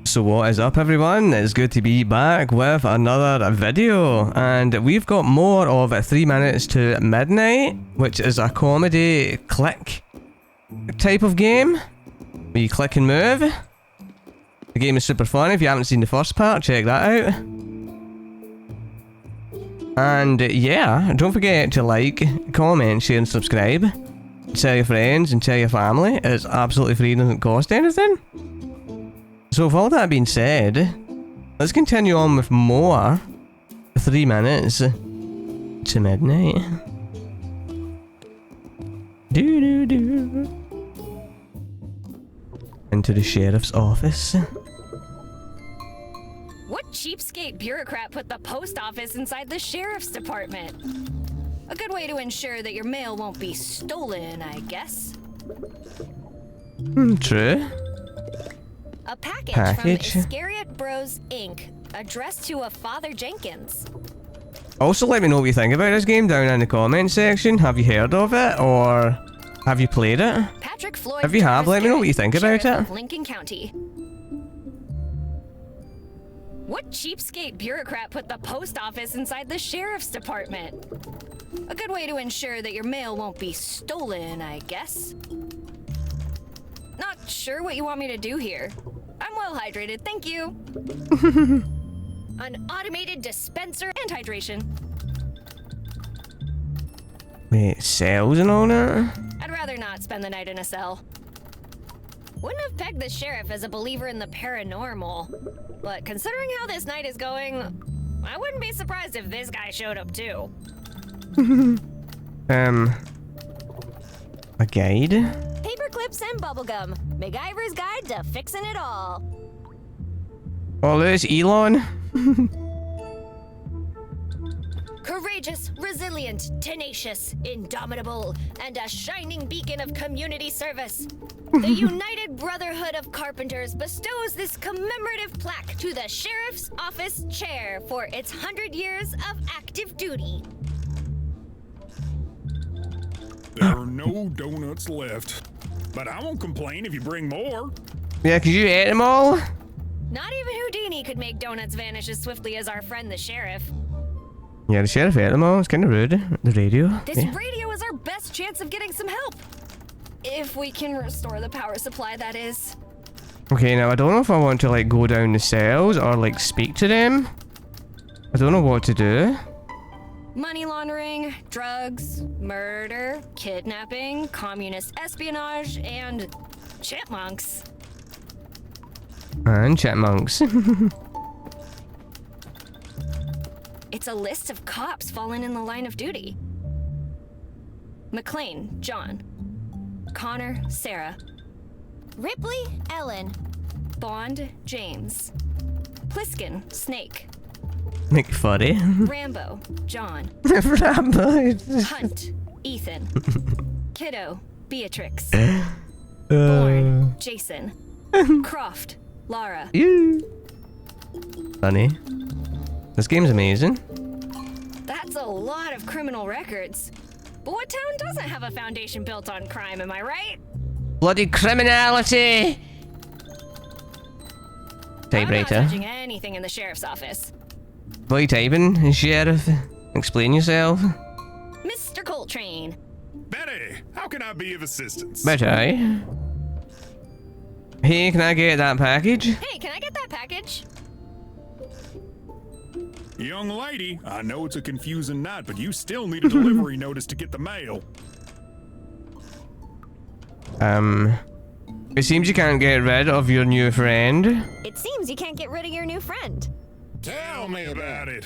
So what is up, everyone? It's good to be back with another video, and we've got more of 3 Minutes to Midnight, which is a comedy click type of game where you click and move. The game is super fun. If you haven't seen the first part, check that out. And yeah, don't forget to like, comment, share and subscribe. Tell your friends and tell your family. It's absolutely free, doesn't cost anything. So with all that being said, let's continue on with more 3 Minutes to Midnight. Into the sheriff's office. What cheapskate bureaucrat put the post office inside the sheriff's department? A good way to ensure that your mail won't be stolen, I guess. True. A package from Iscariot Bros, Inc., addressed to a Father Jenkins. Also, let me know what you think about this game down in the comment section. Have you heard of it, or have you played it? Patrick Floyd. If you have, let me know what you think about it. Lincoln County. What cheapskate bureaucrat put the post office inside the sheriff's department? A good way to ensure that your mail won't be stolen, I guess. Not sure what you want me to do here. I'm well hydrated, thank you. An automated dispenser and hydration. Wait, cells and all that? I'd rather not spend the night in a cell. Wouldn't have pegged the sheriff as a believer in the paranormal. But considering how this night is going, I wouldn't be surprised if this guy showed up too. A guide? Paper clips and bubblegum. MacGyver's Guide to Fixing It All. Oh, there's Elon. Courageous, resilient, tenacious, indomitable, and a shining beacon of community service. The United Brotherhood of Carpenters bestows this commemorative plaque to the Sheriff's Office Chair for its 100 years of active duty. There are no donuts left, but I won't complain if you bring more. Yeah, 'cause you ate them all? Not even Houdini could make donuts vanish as swiftly as our friend the sheriff. Yeah, the sheriff ate them all. It's kind of rude. The radio. This Yeah. radio is our best chance of getting some help. If we can restore the power supply, that is. Okay, now I don't know if I want to like go down the cells or like speak to them. I don't know what to do. Money laundering, drugs, murder, kidnapping, communist espionage, and chipmunks. And chipmunks. It's a list of cops fallen in the line of duty. McLean, John. Connor, Sarah. Ripley, Ellen. Bond, James. Pliskin, Snake. McFuddy. Rambo, John. Rambo. Hunt, Ethan. Kiddo, Beatrix. Bourne, Jason. Croft, Lara. Funny. This game's amazing. That's a lot of criminal records. But what town doesn't have a foundation built on crime, am I right? Bloody criminality! I'm not Typewriter. touching anything in the sheriff's office. What are you typing, sheriff? Explain yourself. Mr. Coltrane. Betty, how can I be of assistance? Betty. Hey, can I get that package? Hey, can I get that package? Young lady, I know it's a confusing night, but you still need a delivery notice to get the mail. It seems you can't get rid of your new friend. It seems you can't get rid of your new friend. Tell me about it.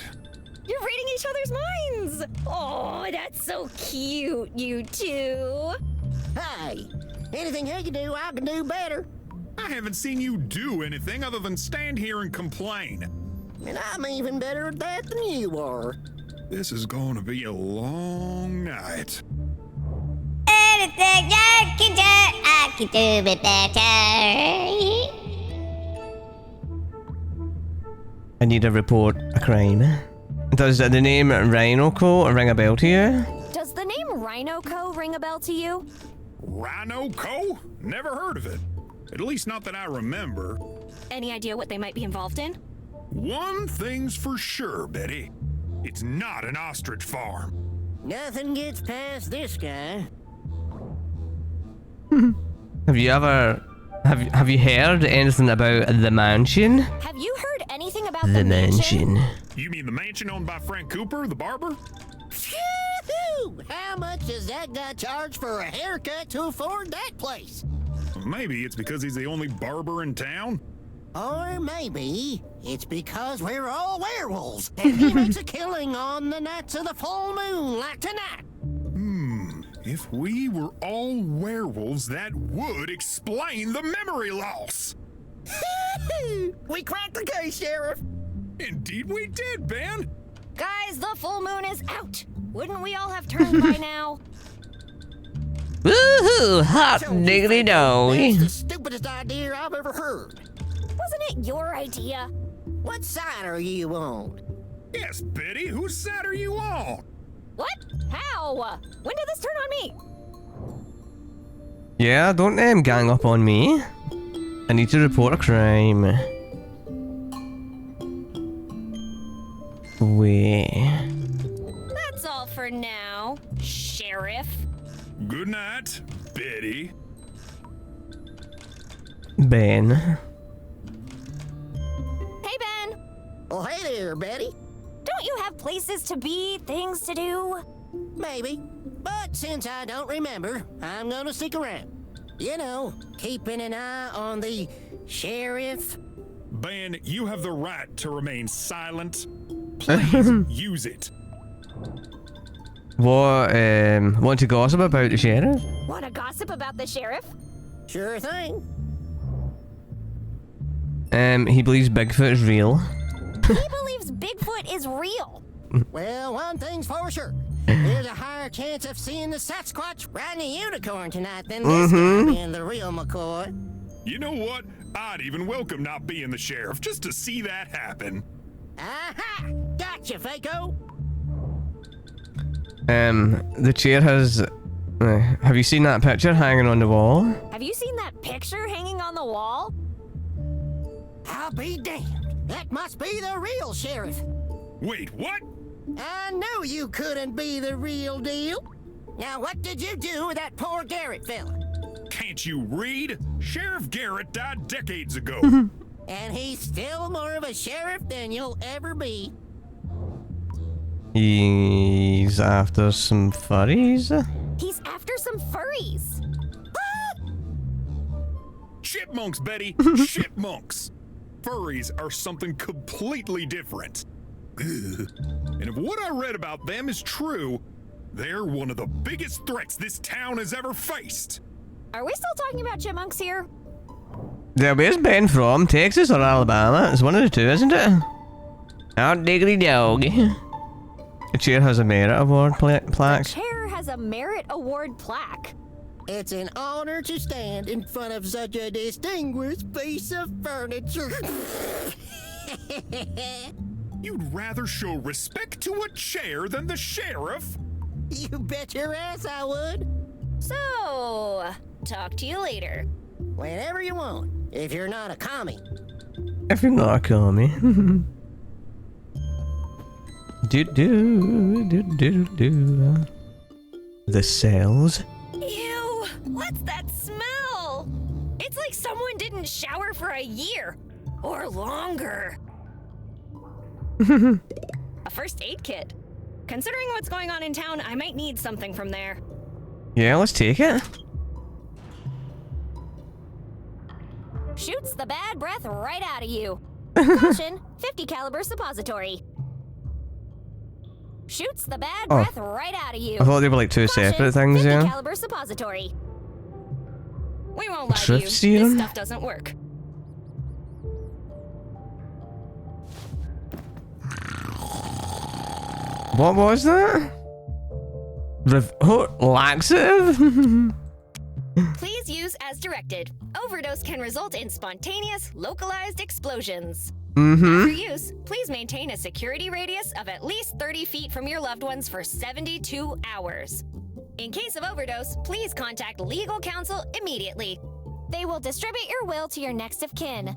You're reading each other's minds. Oh, that's so cute, you two. Hey, anything he can do, I can do better. I haven't seen you do anything other than stand here and complain. And I'm even better at that than you are. This is going to be a long night. Anything you can do, I can do it better. I need to report a crime. Does the name Rhino Co. ring a bell to you? Does the name Rhino Co. ring a bell to you? Rhino Co? Never heard of it. At least not that I remember. Any idea what they might be involved in? One thing's for sure, Betty. It's not an ostrich farm. Nothing gets past this guy. Have you ever... Have you heard anything about the mansion? Have you heard anything about The mansion. You mean the mansion owned by Frank Cooper, the barber? Phew! How much does that guy charge for a haircut to afford that place? Maybe it's because he's the only barber in town. Or maybe it's because we're all werewolves and he makes a killing on the nights of the full moon like tonight. If we were all werewolves, that would explain the memory loss. We cracked the case, Sheriff. Indeed we did, Ben. Guys, the full moon is out. Wouldn't we all have turned by now? Woohoo! Hot diggity That's dog. the stupidest idea I've ever heard. Wasn't it your idea? What side are you on? Yes, Betty, whose side are you on? What? How? When did this turn on me? Yeah, don't gang up on me. I need to report a crime. Wait. That's all for now, Sheriff. Good night, Betty. Ben. Hey, Ben. Oh, hey there, Betty. Don't you have places to be, things to do? Maybe. But since I don't remember, I'm gonna stick around. You know, keeping an eye on the sheriff. Ben, you have the right to remain silent. Please use it. What, want to gossip about the sheriff? Want to gossip about the sheriff? Sure thing. He believes Bigfoot is real. He believes Bigfoot is real. Well, one thing's for sure. There's a higher chance of seeing the Sasquatch riding a unicorn tonight than this guy being the real McCoy. You know what? I'd even welcome not being the sheriff just to see that happen. Aha! Gotcha, Faco! The chair has... have you seen that picture hanging on the wall? Have you seen that picture hanging on the wall? I'll be damned. That must be the real sheriff. Wait, what? I knew you couldn't be the real deal. Now, what did you do with that poor Garrett fella? Can't you read? Sheriff Garrett died decades ago. And he's still more of a sheriff than you'll ever be. He's after some furries? He's after some furries. Chipmunks, Betty. Chipmunks. Furries are something completely different. Ugh. And if what I read about them is true, they're one of the biggest threats this town has ever faced. Are we still talking about chipmunks here? Yeah, where's Ben from? Texas or Alabama? It's one of the two, isn't it? Hot diggity dog. The chair has a merit award plaque. Chair has a merit award plaque. It's an honor to stand in front of such a distinguished piece of furniture. You'd rather show respect to a chair than the sheriff? You bet your ass I would. So, talk to you later. Whenever you want, if you're not a commie. If you're not a commie. do. The cells. Ew, what's that smell? It's like someone didn't shower for a year or longer. A first aid kit. Considering what's going on in town, I might need something from there. Yeah, let's take it. Shoots the bad breath right out of you. Caution, 50 caliber suppository. Shoots the bad breath right out of you. I thought they were like two Caution, separate things, 50 yeah. caliber suppository. We won't lie to Thrift you. serum? This stuff doesn't work. What was that? Laxative? Please use as directed. Overdose can result in spontaneous, localized explosions. After use, please maintain a security radius of at least 30 feet from your loved ones for 72 hours. In case of overdose, please contact legal counsel immediately. They will distribute your will to your next of kin.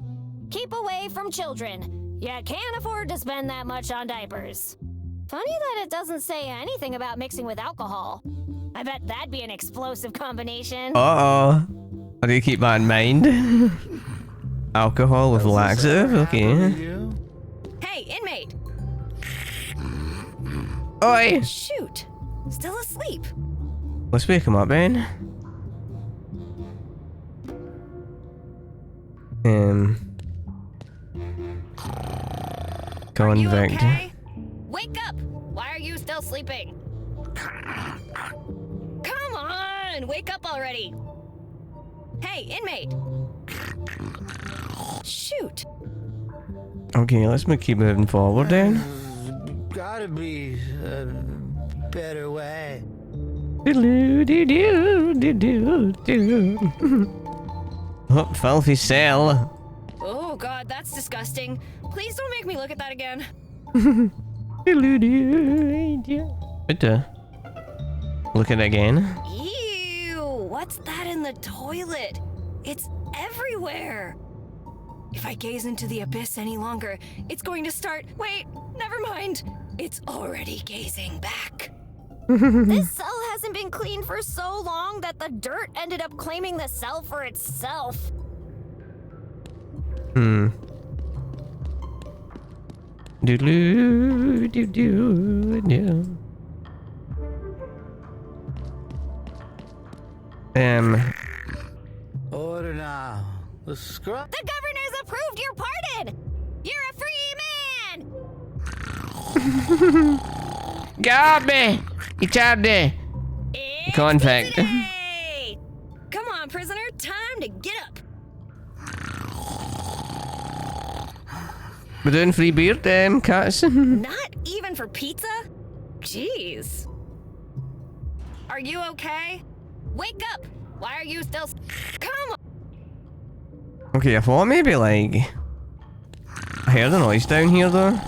Keep away from children. You can't afford to spend that much on diapers. Funny that it doesn't say anything about mixing with alcohol. I bet that'd be an explosive combination. Uh-oh. How do you keep that in mind? Alcohol with laxative? Okay. Hey, inmate! Oi! Shoot! Still asleep. Let's wake him up, Ben. Are you Convict. okay? Wake up! Why are you still sleeping? Come on! Wake up already! Hey, inmate! Shoot! Okay, let's keep moving forward then. Gotta be a better way. Oh, filthy cell. Oh god, that's disgusting. Please don't make me look at that again. What the? Look at it again. Ew! What's that in the toilet? It's everywhere! If I gaze into the abyss any longer, it's going to start. Wait, never mind. It's already gazing back. This cell hasn't been cleaned for so long that the dirt ended up claiming the cell for itself. Doodloo-doo-doo-doo. Order now. The scrub. The governor's approved your pardon! You're a free man! Got me! You tapped me! It's Convict. pizza day! Come on, prisoner, time to get up. We're doing free beer, cats. Not even for pizza? Jeez. Are you okay? Wake up! Why are you still... Come on! Okay, I thought maybe like... I heard a noise down here though.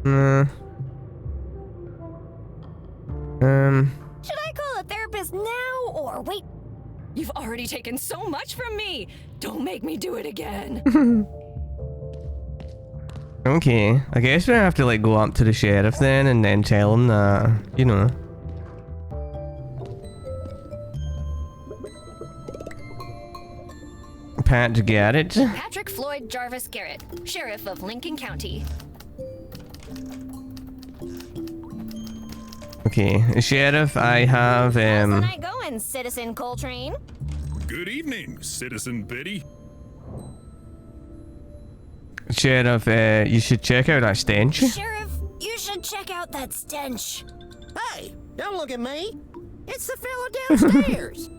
Should I call a therapist now or wait? You've already taken so much from me! Don't make me do it again! Okay, I guess we have to like go up to the sheriff then and then tell him that, you know. Pat Garrett. Patrick Floyd Jarvis Garrett, Sheriff of Lincoln County. Okay, Sheriff, I have, How's the night going, Citizen Coltrane? Good evening, Citizen Betty. Sheriff, you should check out that stench. Sheriff, you should check out that stench. Hey, don't look at me. It's the fella downstairs.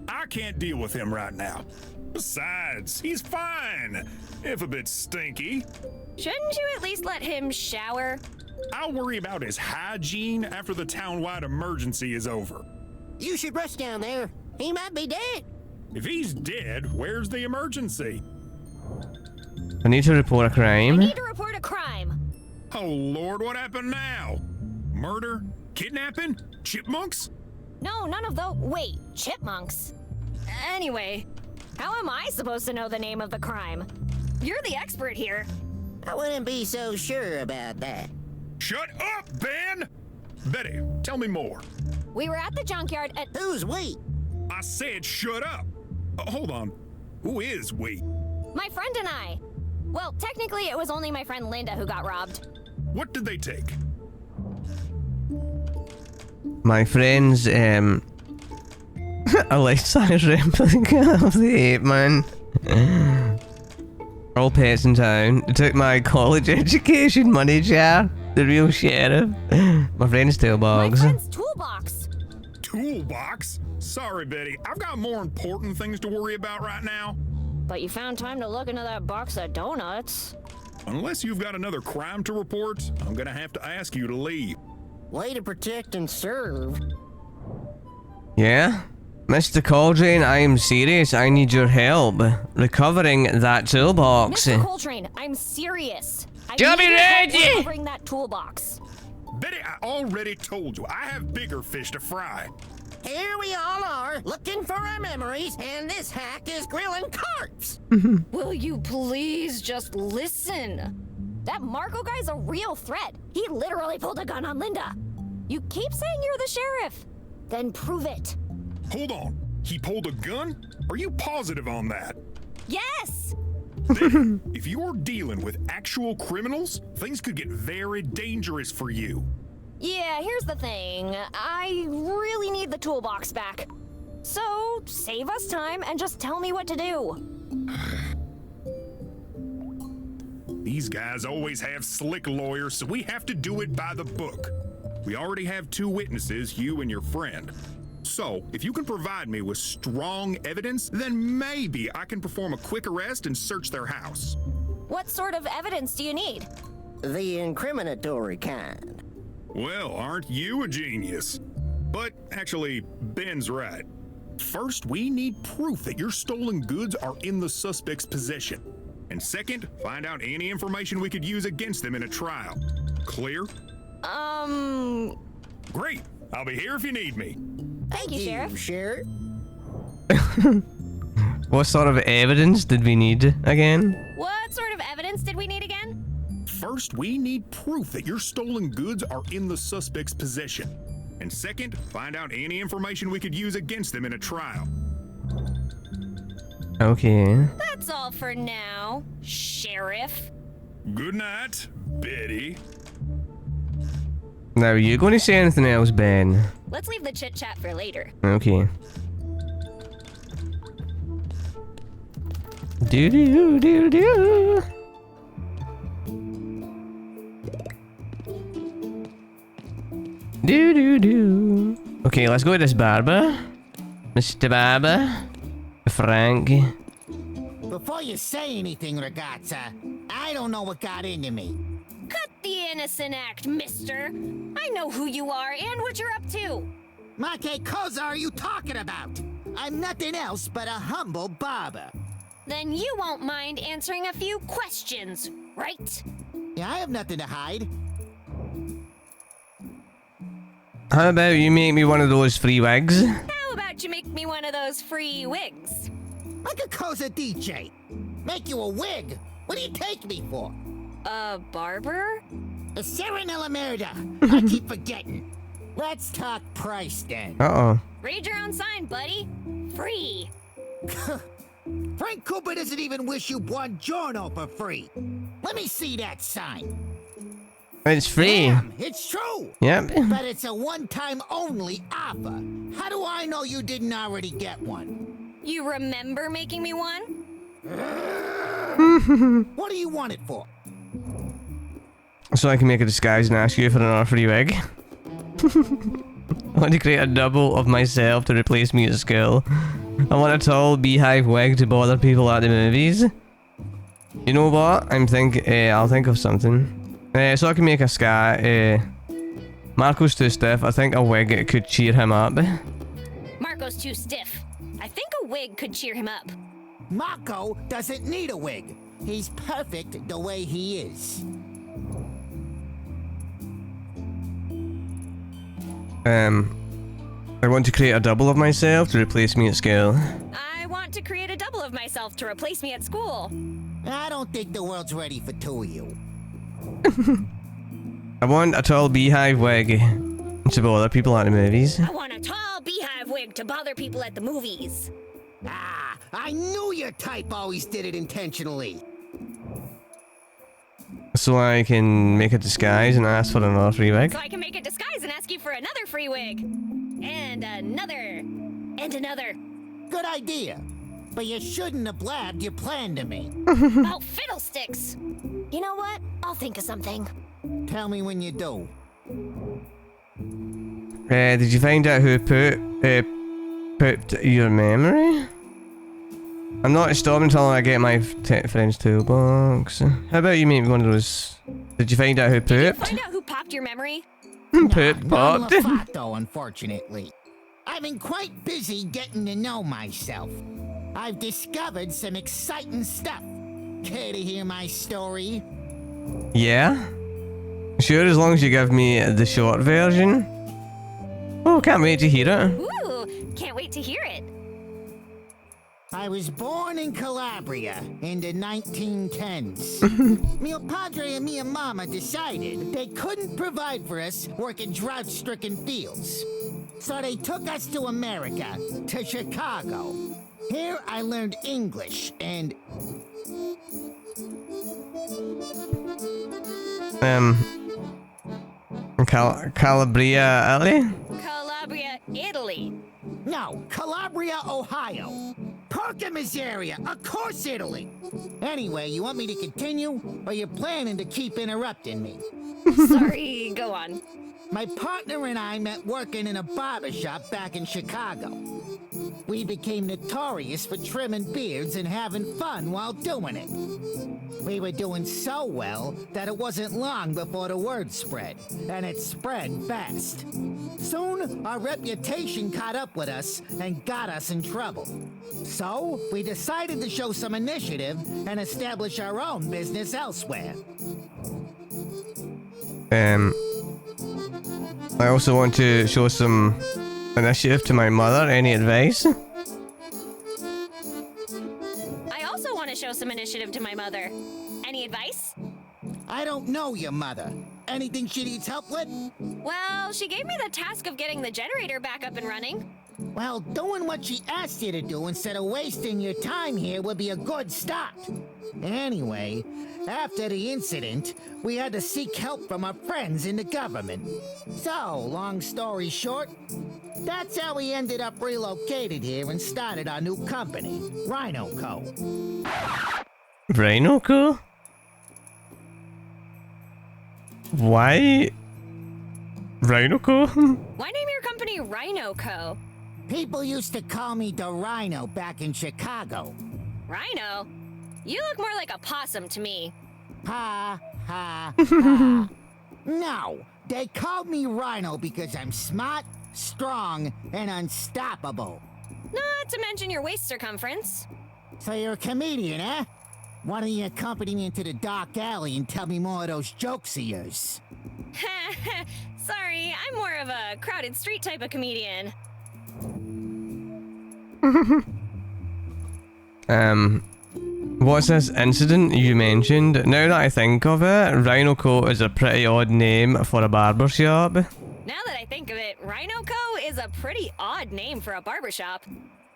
I can't deal with him right now. Besides, he's fine, if a bit stinky. Shouldn't you at least let him shower? I'll worry about his hygiene after the town-wide emergency is over. You should rush down there. He might be dead. If he's dead, where's the emergency? I need to report a I crime. need to report a crime. Oh Lord, what happened now? Murder? Kidnapping? Chipmunks? No, none of those. Wait, chipmunks. Anyway, how am I supposed to know the name of the crime? You're the expert here. I wouldn't be so sure about that. Shut up, Ben! Betty, tell me more. We were at the junkyard at... Who's we? I said shut up. Hold on. Who is we? My friend and I. Well, technically it was only my friend Linda who got robbed. What did they take? My friend's, a life-size replica of the ape man. All pets in town. They took my college education money jar. The real sheriff. My friend's My toolbox. friend's toolbox. Toolbox? Sorry, Betty. I've got more important things to worry about right now. But you found time to look into that box of donuts. Unless you've got another crime to report, I'm gonna have to ask you to leave. Way to protect and serve. Yeah? Mr. Cauldron, I am serious. I need your help. Recovering that toolbox. Mr. Coltrane, I'm serious. I Johnny need your help Reggie! recovering that toolbox. Betty, I already told you I have bigger fish to fry. here we all are, looking for our memories, and this hack is grilling carts. Will you please just listen? That Marco guy's a real threat. He literally pulled a gun on Linda. You keep saying you're the sheriff. Then prove it. Hold on. He pulled a gun? Are you positive on that? Yes! Then, if you're dealing with actual criminals, things could get very dangerous for you. Yeah, here's the thing. I really need the toolbox back. So, save us time and just tell me what to do. These guys always have slick lawyers, so we have to do it by the book. We already have 2 witnesses, you and your friend. So, if you can provide me with strong evidence, then maybe I can perform a quick arrest and search their house. What sort of evidence do you need? The incriminatory kind. Well, aren't you a genius? But actually, Ben's right. First, we need proof that your stolen goods are in the suspect's possession. And second, find out any information we could use against them in a trial. Clear? Great. I'll be here if you need me. Thank you, Sheriff. Sheriff. What sort of evidence did we need again? What sort of evidence did we need again? First, we need proof that your stolen goods are in the suspect's possession. And second, find out any information we could use against them in a trial. Okay. That's all for now, Sheriff. Good night, Betty. Now, are you going to say anything else, Ben? Let's leave the chit-chat for later. Okay. Do-do-do-do. Do-do-do. Okay, let's go to this barber. Mr. Barber. Frank. Before you say anything, ragazza, I don't know what got into me. Cut the innocent act, mister. I know who you are and what you're up to. Ma che cosa are you talking about? I'm nothing else but a humble barber. Then you won't mind answering a few questions, right? Yeah, I have nothing to hide. How about you make me one of those free wigs? How about you make me one of those free wigs? Like a cosa DJ. Make you a wig. What do you take me for? A barber? A Serenella Merida. I keep forgetting. Let's talk price then. Uh-oh. Read your own sign, buddy. Free. Frank Cooper doesn't even wish you buongiorno for free. Let me see that sign. It's free. Damn, it's true. Yep. But it's a one-time only offer. How do I know you didn't already get one? You remember making me one? What do you want it for? So I can make a disguise and ask you for another free wig. I want to create a double of myself to replace me at school. I want a tall beehive wig to bother people at the movies. You know what? I'll think of something. So I can make a sky. Marco's too stiff. I think a wig could cheer him up. Marco's too stiff. I think a wig could cheer him up. Marco doesn't need a wig. He's perfect the way he is. I want to create a double of myself to replace me at school. I want to create a double of myself to replace me at school. I don't think the world's ready for 2 of you. I want a tall beehive wig to bother people at the movies. I want a tall beehive wig to bother people at the movies. Ah, I knew your type always did it intentionally. So I can make a disguise and ask for another free wig. So I can make a disguise and ask you for another free wig. And another. And another. Good idea. But you shouldn't have blabbed your plan to me. Oh, fiddlesticks. You know what? I'll think of something. Tell me when you do. Did you find out who pooped your memory? I'm not stopping until I get my friend's toolbox. How about you make one of those? Did you find out who pooped? Find out who popped your memory? Poop Non popped. Lofato, unfortunately. I've been quite busy getting to know myself. I've discovered some exciting stuff. Care to hear my story? Yeah? Sure, as long as you give me the short version. Oh, can't wait to hear it. Ooh, I was born in Calabria in the 1910s. Mio padre and mia mama decided they couldn't provide for us working drought-stricken fields. So they took us to America, to Chicago. Here I learned English and... Calabria, Italy? Calabria, Italy. No, Calabria, Ohio. Perkamus area, of course Italy. Anyway, you want me to continue, or you're planning to keep interrupting me? Sorry, go on. My partner and I met working in a barber shop back in Chicago. We became notorious for trimming beards and having fun while doing it. We were doing so well that it wasn't long before the word spread, and it spread fast. Soon, our reputation caught up with us and got us in trouble. So, we decided to show some initiative and establish our own business elsewhere. I also want to show some initiative to my mother. Any advice? I also want to show some initiative to my mother. Any advice? I don't know your mother. Anything she needs help with? Well, she gave me the task of getting the generator back up and running. Well, doing what she asked you to do instead of wasting your time here would be a good start. Anyway, after the incident, we had to seek help from our friends in the government. So, long story short, that's how we ended up relocated here and started our new company, Rhino Co. Rhino Co? Why? Rhino Co? Why name your company Rhino Co? People used to call me the Rhino back in Chicago. Rhino? You look more like a possum to me. Ha, ha, ha. No, they called me Rhino because I'm smart, strong, and unstoppable. Not to mention your waist circumference. So you're a comedian, eh? Why don't you accompany me into the dark alley and tell me more of those jokes of yours? Sorry, I'm more of a crowded street type of comedian. What's this incident you mentioned? Now that I think of it, Rhino Co is a pretty odd name for a barbershop. Now that I think of it, Rhino Co is a pretty odd name for a barbershop.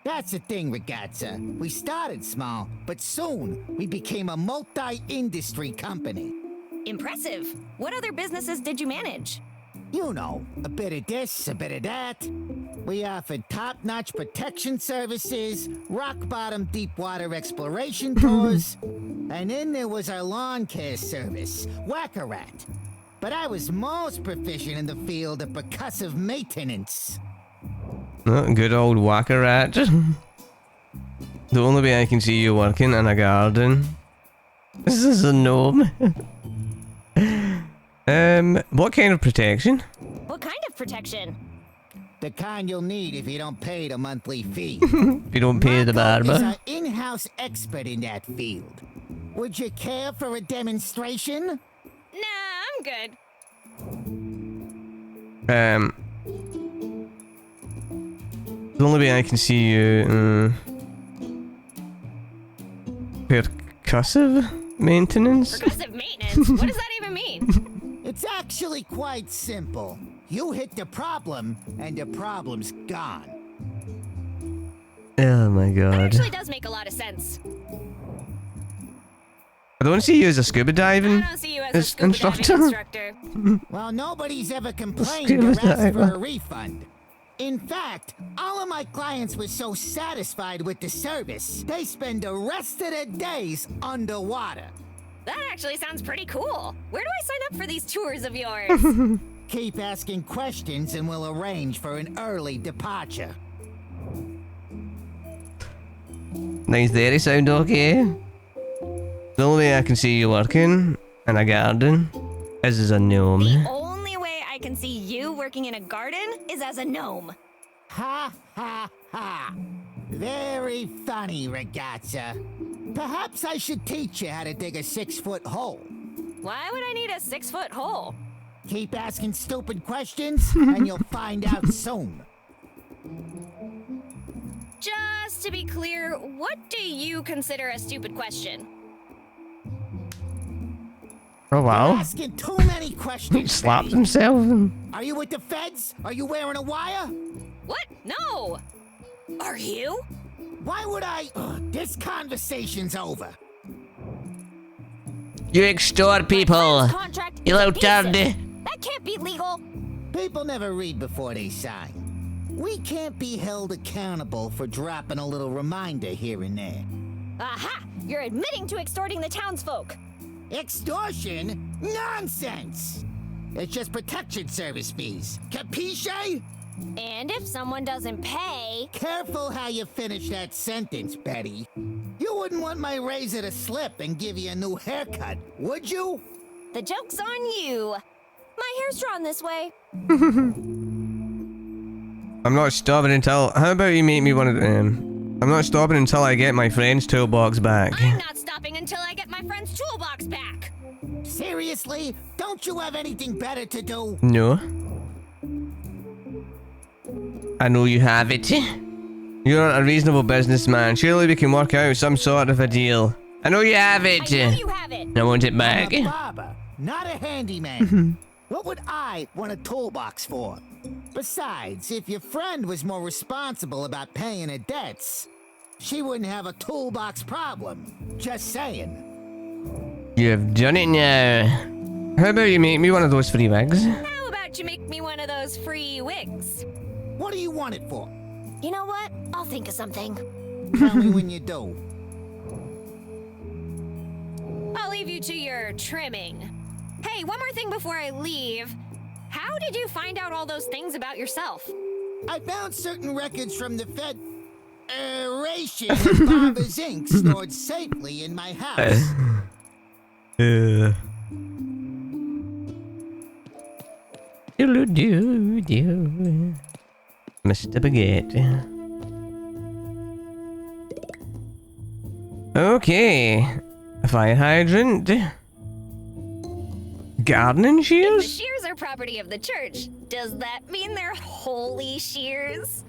That's the thing, Ragazza. We started small, but soon we became a multi-industry company. Impressive. What other businesses did you manage? You know, a bit of this, a bit of that. We offered top-notch protection services, rock-bottom deep-water exploration tours, and then there was our lawn care service, Whack-A-Rat. But I was most proficient in the field of percussive maintenance. Oh, good old Whack-A-Rat. The only way I can see you working in a garden. This is a gnome. What kind of protection? What kind of protection? The kind you'll need if you don't pay the monthly fee. If you don't pay the Marco is barber. our in-house expert in that field. Would you care for a demonstration? Nah, I'm good. The only way I can see you, percussive maintenance? Progressive maintenance? What does that even mean? It's actually quite simple. You hit the problem, and the problem's gone. Oh my That god. actually does make a lot of sense. I don't see you as a scuba I diving don't see you as a scuba instructor. diving instructor. Well, nobody's ever complained Scuba or asked for diver. a refund. In fact, all of my clients were so satisfied with the service, they spend the rest of their days underwater. That actually sounds pretty cool. Where do I sign up for these tours of yours? Keep asking questions and we'll arrange for an early departure. Nice there, sound okay? The only way I can see you working in a garden is as a gnome. The only way I can see you working in a garden is as a gnome. Ha ha ha! Very funny, Ragazza. Perhaps I should teach you how to dig a 6-foot hole. Why would I need a 6-foot hole? Keep asking stupid questions, and you'll find out soon. Just just to be clear, what do you consider a stupid question? Oh wow. Asking too many He questions. slapped Betty. himself. Are you with the feds? Are you wearing a wire? What? No! Are you? Why would I? This conversation's over. You extort people. Contract You is little abusive. dirty. That can't be legal. People never read before they sign. We can't be held accountable for dropping a little reminder here and there. Aha! You're admitting to extorting the townsfolk. Extortion? Nonsense! It's just protection service fees. Capisce? And if someone doesn't pay, Careful how you finish that sentence, Betty. You wouldn't want my razor to slip and give you a new haircut, would you? the joke's on you. My hair's drawn this way. I'm not stopping until. How about you make me one of them? I'm not stopping until I get my friend's toolbox back. I'm not stopping until I get my friend's toolbox back. Seriously? Don't you have anything better to do? No. I know you have it. You're a reasonable businessman. Surely we can work out some sort of a deal. I know you have it. I know you have it. I want it back. I'm a barber, not a handyman. What would I want a toolbox for? Besides, if your friend was more responsible about paying her debts, she wouldn't have a toolbox problem. Just saying. You have done it now. How about you make me one of those free wigs? How about you make me one of those free wigs? What do you want it for? You know what? I'll think of something. Tell me when you do. I'll leave you to your trimming. Hey, one more thing before I leave. How did you find out all those things about yourself? I found certain records from the Federation of Barbers Inc. stored safely in my house. Mr. Baguette. Okay. Fire hydrant. Gardening The shears? shears are property of the church. Does that mean they're holy shears?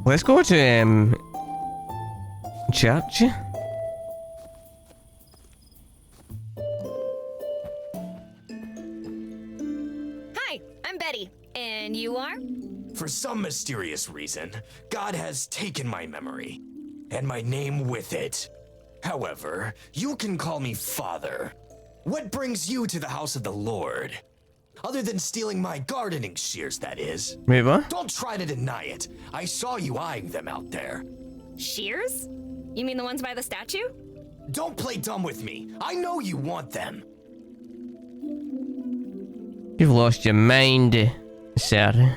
Let's go to church. Hi, I'm Betty. And you are? For some mysterious reason, God has taken my memory, and my name with it. However, you can call me Father. What brings you to the house of the Lord? Other than stealing my gardening shears, that is. Wait, what? Don't try to deny it. I saw you eyeing them out there. Shears? You mean the ones by the statue? Don't play dumb with me. I know you want them. You've lost your mind, sir.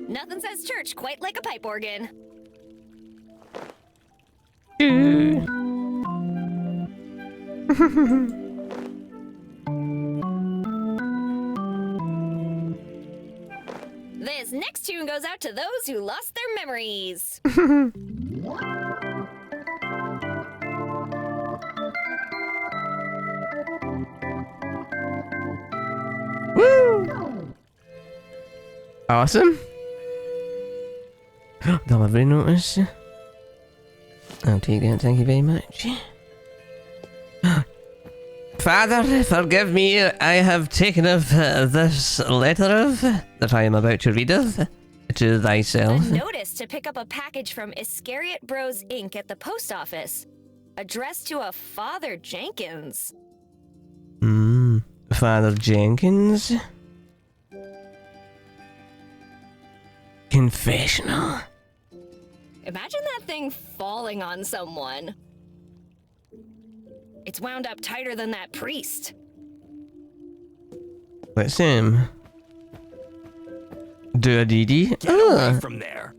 Nothing says church quite like a pipe organ. This next tune goes out to those who lost their memories. Woo! Awesome. Delivery notice. I'll take that, thank you very much. Father, forgive me, I have taken of this letter of that I am about to read of to A thyself. notice to pick up a package from Iscariot Bros Inc. at the post office. Addressed to a Father Jenkins. Father Jenkins. Confessional. Imagine that thing falling on someone. It's wound up tighter than that priest. Let's do a DD. Get away from there.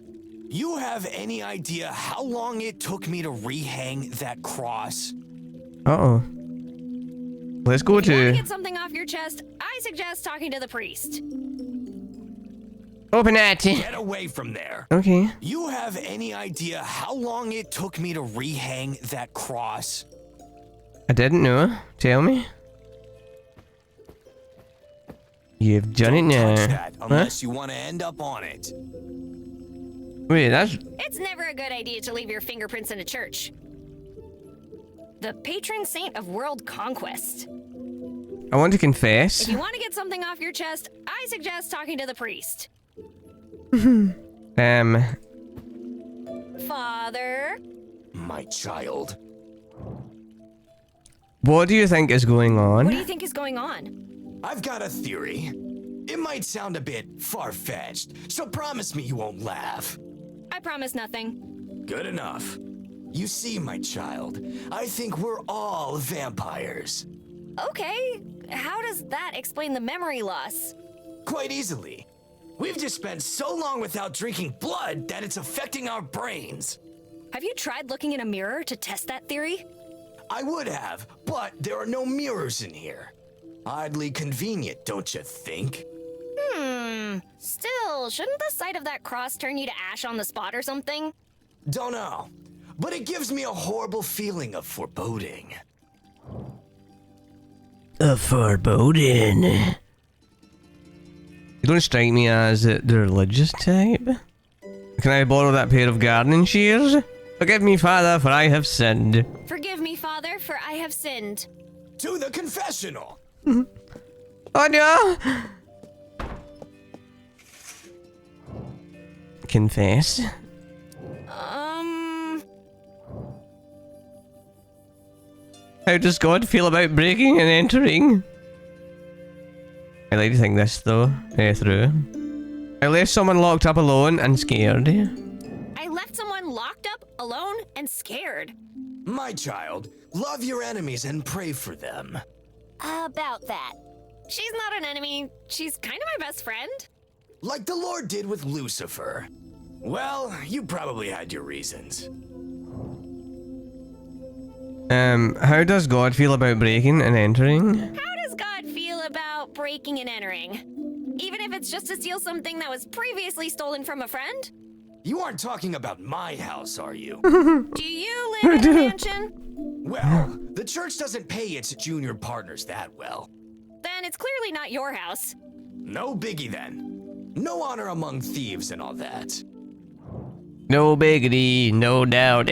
You have any idea how long it took me to rehang that cross? Uh-oh. Let's go If you want to to... get something off your chest, I suggest talking to the priest. Open it! Get away from there. Okay. You have any idea how long it took me to rehang that cross? I didn't know. Tell me. You've done it now. Touch that Huh? unless you want to end up on it. Wait, that's... It's never a good idea to leave your fingerprints in a church. The patron saint of world conquest. I want to confess. If you want to get something off your chest, I suggest talking to the priest. Father? My child. What do you think is going What do on? you think is going on? I've got a theory. It might sound a bit far-fetched, so promise me you won't laugh. I promise nothing. Good enough. You see, my child, I think we're all vampires. Okay, how does that explain the memory loss? Quite easily. We've just spent so long without drinking blood that it's affecting our brains. Have you tried looking in a mirror to test that theory? I would have, but there are no mirrors in here. Oddly convenient, don't you think? Still, shouldn't the sight of that cross turn you to ash on the spot or something? Don't know, but it gives me a horrible feeling of foreboding. A foreboding. You don't strike me as the religious type. Can I borrow that pair of gardening shears? Forgive me, Father, for I have sinned. Forgive me, Father, for I have sinned. To the confessional! Oh no! Confess. How does God feel about breaking and entering? I like to think this though, through. I left someone locked up alone and scared. I left someone locked up, alone, and scared. My child, love your enemies and pray for them. About that. She's not an enemy. She's kind of my best friend. Like the Lord did with Lucifer. Well, you probably had your reasons. How does God feel about breaking and entering? How does God feel about breaking and entering? Even if it's just to steal something that was previously stolen from a friend? You aren't talking about my house, are you? Do you live in a mansion? Well, the church doesn't pay its junior partners that well. Then it's clearly not your house. No biggie then. No honor among thieves and all that. No biggity, no doubt.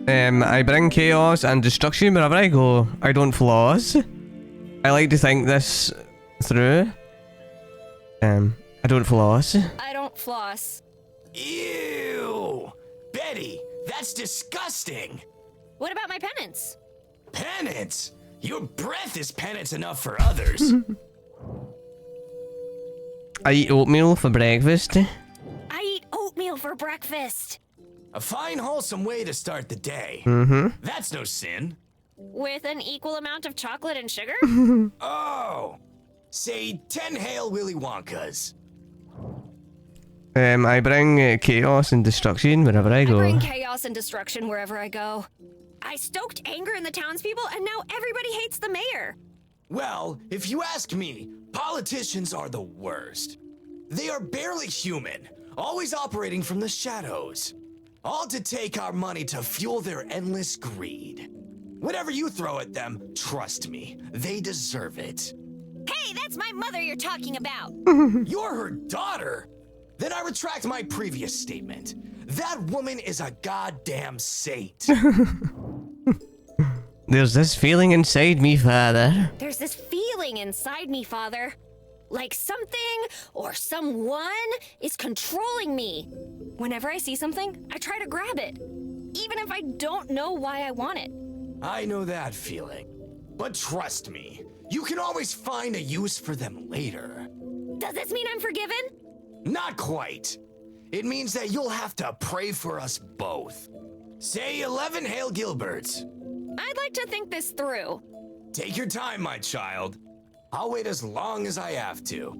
I bring chaos and destruction wherever I go. I don't floss. I like to think this through. I don't floss. I don't floss. Ew! Betty, that's disgusting! What about my penance? Penance? Your breath is penance enough for others. I eat oatmeal for breakfast. I eat oatmeal for breakfast. A fine, wholesome way to start the day. That's no sin. With an equal amount of chocolate and sugar? Oh! Say 10 Hail Willy Wonkas. I bring chaos and destruction wherever I I go. bring chaos and destruction wherever I go. I stoked anger in the townspeople, and now everybody hates the mayor. Well, if you ask me, politicians are the worst. They are barely human, always operating from the shadows. All to take our money to fuel their endless greed. Whatever you throw at them, trust me, they deserve it. Hey, that's my mother you're talking about. You're her daughter? Then I retract my previous statement. That woman is a goddamn saint. There's this feeling inside me, Father. There's this feeling inside me, Father. Like something or someone is controlling me. Whenever I see something, I try to grab it. Even if I don't know why I want it. I know that feeling. But trust me, you can always find a use for them later. Does this mean I'm forgiven? Not quite. It means that you'll have to pray for us both. Say 11 Hail Gilberts. I'd like to think this through. Take your time, my child. I'll wait as long as I have to.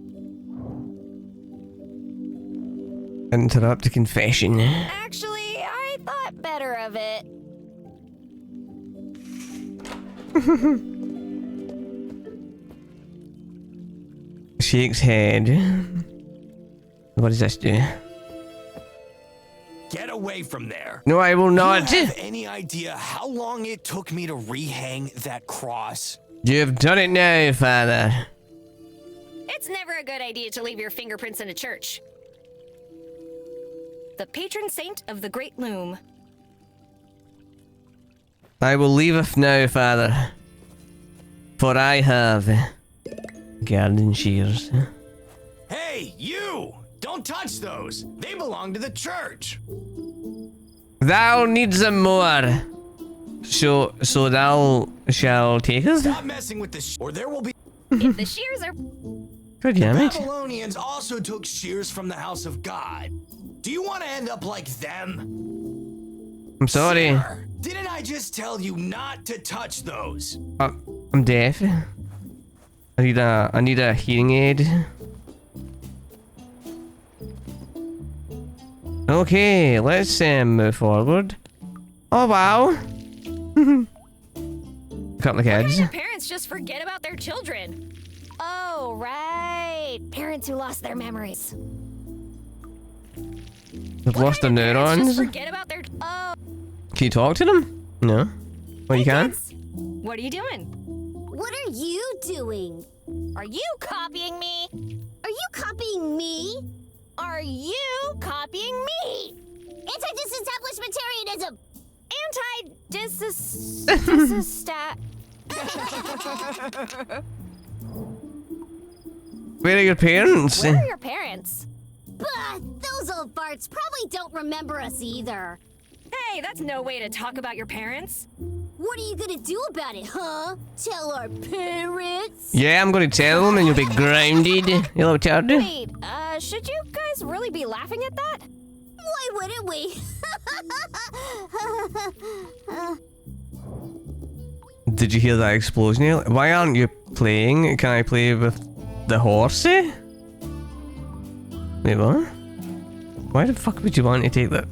Interrupt a confession. Actually, I thought better of it. Shakes head. What does this do? Get away from there. No, I will not. Do you have any idea how long it took me to rehang that cross? You've done it now, Father. It's never a good idea to leave your fingerprints in a church. The patron saint of the Great Loom. I will leaveth now, Father. For I have garden shears. Hey, you! Don't touch those! They belong to the church! Thou needs them more. So thou shall take us? Stop messing with the or there will be. If the shears are... God damn it. Babylonians also took shears from the house of God. Do you want to end up like them? I'm sorry. Sir, didn't I just tell you not to touch those? I'm deaf. I need a hearing aid. Okay, let's move forward. Oh wow. Couple of Why kids. do your parents just forget about their children? Oh, right. Parents who lost their memories. They've lost their Parents just neurons. forget about their... Oh, Can you talk to them? No. Well, you can. kids. What are you doing? What are you doing? Are you copying me? Are you copying me? Are you copying me? Anti-disestablishmentarianism! Anti-disestat... Where are your parents? Where are your parents? Bah, those old farts probably don't remember us either. Hey, that's no way to talk about your parents. What are you gonna do about it, huh? Tell our parents? Yeah, I'm gonna tell them and you'll be grounded. You little turd. Wait, should you guys really be laughing at that? Why wouldn't we? Did you hear that explosion? Why aren't you playing? Can I play with the horsey? Wait, what? Why the fuck would you want to take that?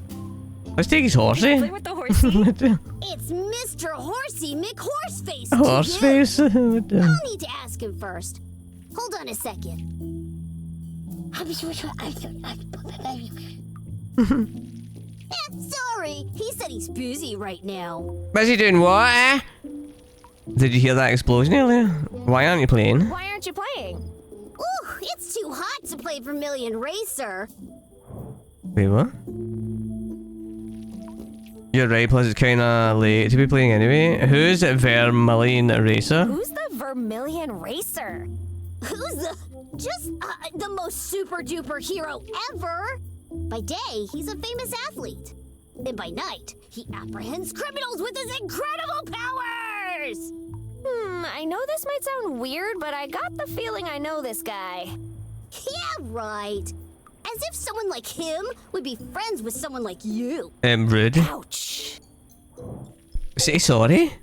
Let's take his horsey. Play with the horsey? It's Mr. Horsey McHorseface. to Horseface? you. What the- I'll need to ask him first. Hold on a second. Sorry, he said he's busy right now. What's he doing? What? Eh? Did you hear that explosion earlier? Why aren't you playing? Why aren't you playing? Ooh, it's too hot to play Vermilion Racer. Wait, what? You're right, plus it's kinda late to be playing anyway. Who's Vermilion Racer? Who's the Vermilion Racer? Who's the most super duper hero ever? By day, he's a famous athlete. And by night, he apprehends criminals with his incredible powers! I know this might sound weird, but I got the feeling I know this guy. Yeah, right. As if someone like him would be friends with someone like you. Rude. Ouch. Say sorry.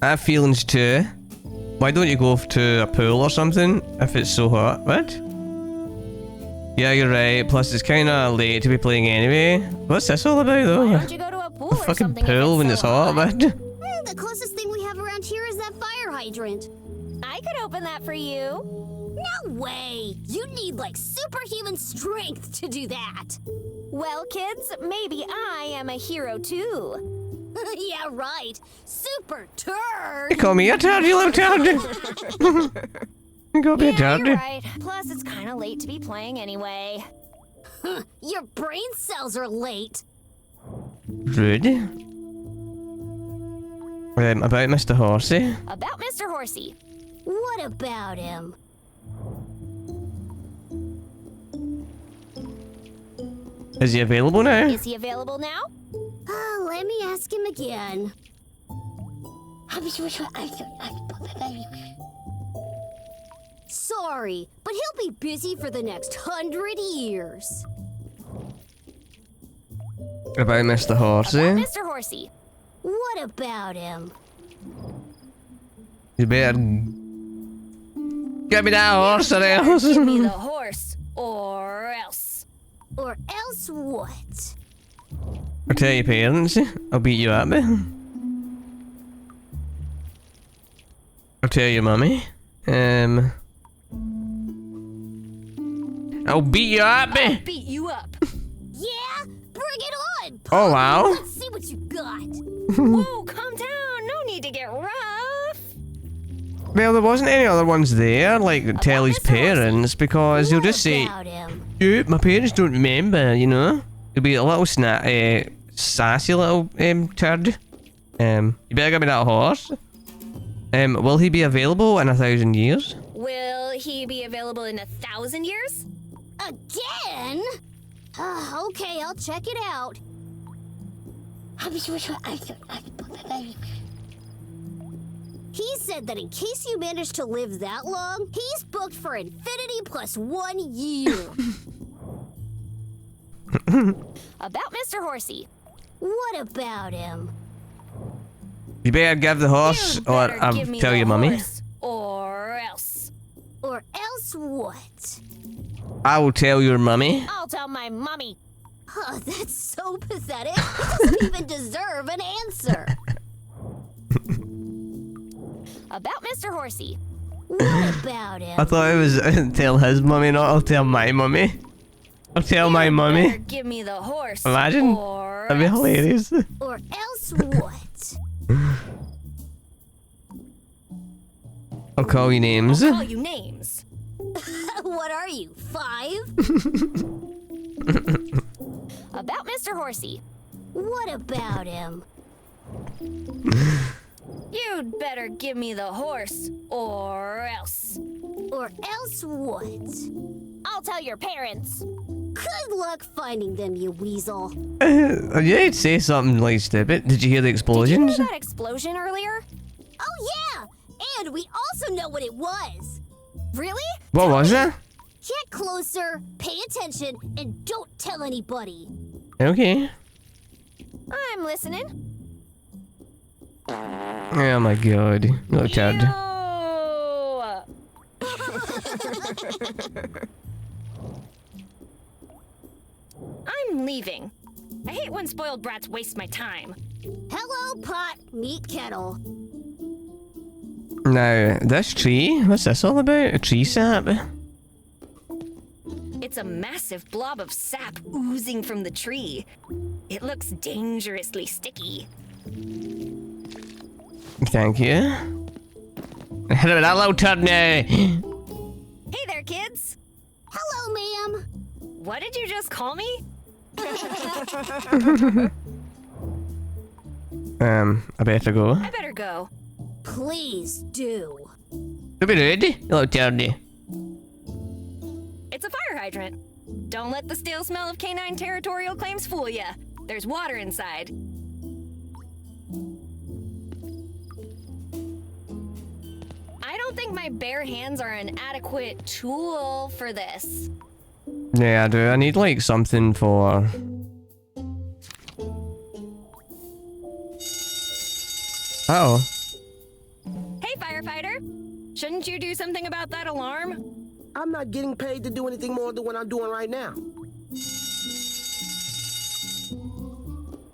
I have feelings too. Why don't you go to a pool or something if it's so hot? What? Yeah, you're right. Plus, it's kind of late to be playing anyway. What's this all about, Why though? don't you go to a pool A or fucking something? pool if when so it's hot, man. The closest thing we have around here is that fire hydrant. I could open that for you. No way! You need like superhuman strength to do that. Well, kids, maybe I am a hero too. Yeah, right. Super turd. You call me a turd, you little turd. You call me a Yeah, turd. you're right. Plus, it's kind of late to be playing anyway. Your brain cells are late. Rude. About Mr. Horsey. About Mr. Horsey. What about him? Is he available now? Is he available now? Let me ask him again. Sorry, but he'll be busy for the next 100 years. About Mr. Horsey. Mr. Horsey. What about him? You better get me that horse or else. Give me the horse, or else. Or else what? I'll tell your parents. I'll beat you up. I'll tell your mummy. I'll beat you up. Beat you up. Yeah? Bring it on! Oh wow. Let's see what you got. Whoa, calm down. No need to get rough. Well, there wasn't any other ones there, like tell his Mr. Horsey? parents, because he'll What just say, about him? "Yeah, my parents don't remember," you know? He'll be a little sassy little turd. You better give me that horse. Will he be available in 1,000 years? Will he be available in 1,000 years? Again? Okay, I'll check it out. He said that in case you manage to live that long, he's booked for infinity plus 1 year. About Mr. Horsey. What about him? You better give the horse, You'd or better I'll give me tell the your mummy. horse, or else. Or else what? I will tell your mummy. I'll tell my mummy. Oh, that's so pathetic. He doesn't even deserve an answer. About Mr. Horsey. What about him? I thought it was tell his mummy, not I'll tell my mummy. I'll tell my You'd mummy. better give me the horse. Imagine. Or That'd be else. hilarious. Or else what? I'll call you names. Call you names. What are you, 5? About Mr. Horsey. What about him? You'd better give me the horse, or else. Or else what? I'll tell your parents. Good luck finding them, you weasel. You'd say something like stupid. Did you hear the Did you explosions? hear that explosion earlier? Oh yeah! And we also know what it was. Really? What was it? Get closer, pay attention, and don't tell anybody. Okay. I'm listening. Oh my god. Little turd. Ew. I'm leaving. I hate when spoiled brats waste my time. Hello, pot, meet kettle. Now, this tree, what's this all about? A tree sap? It's a massive blob of sap oozing from the tree. It looks dangerously sticky. Thank you. Hit it with that little turd now. Hey there, kids! Hello, ma'am. What did you just call me? I better go. I better go. Please do. Don't be rude, you little turdy. It's a fire hydrant. Don't let the stale smell of canine territorial claims fool ya. There's water inside. I don't think my bare hands are an adequate tool for this. Yeah, I do. I need like something for... Uh-oh. Hey, firefighter! Shouldn't you do something about that alarm? I'm not getting paid to do anything more than what I'm doing right now.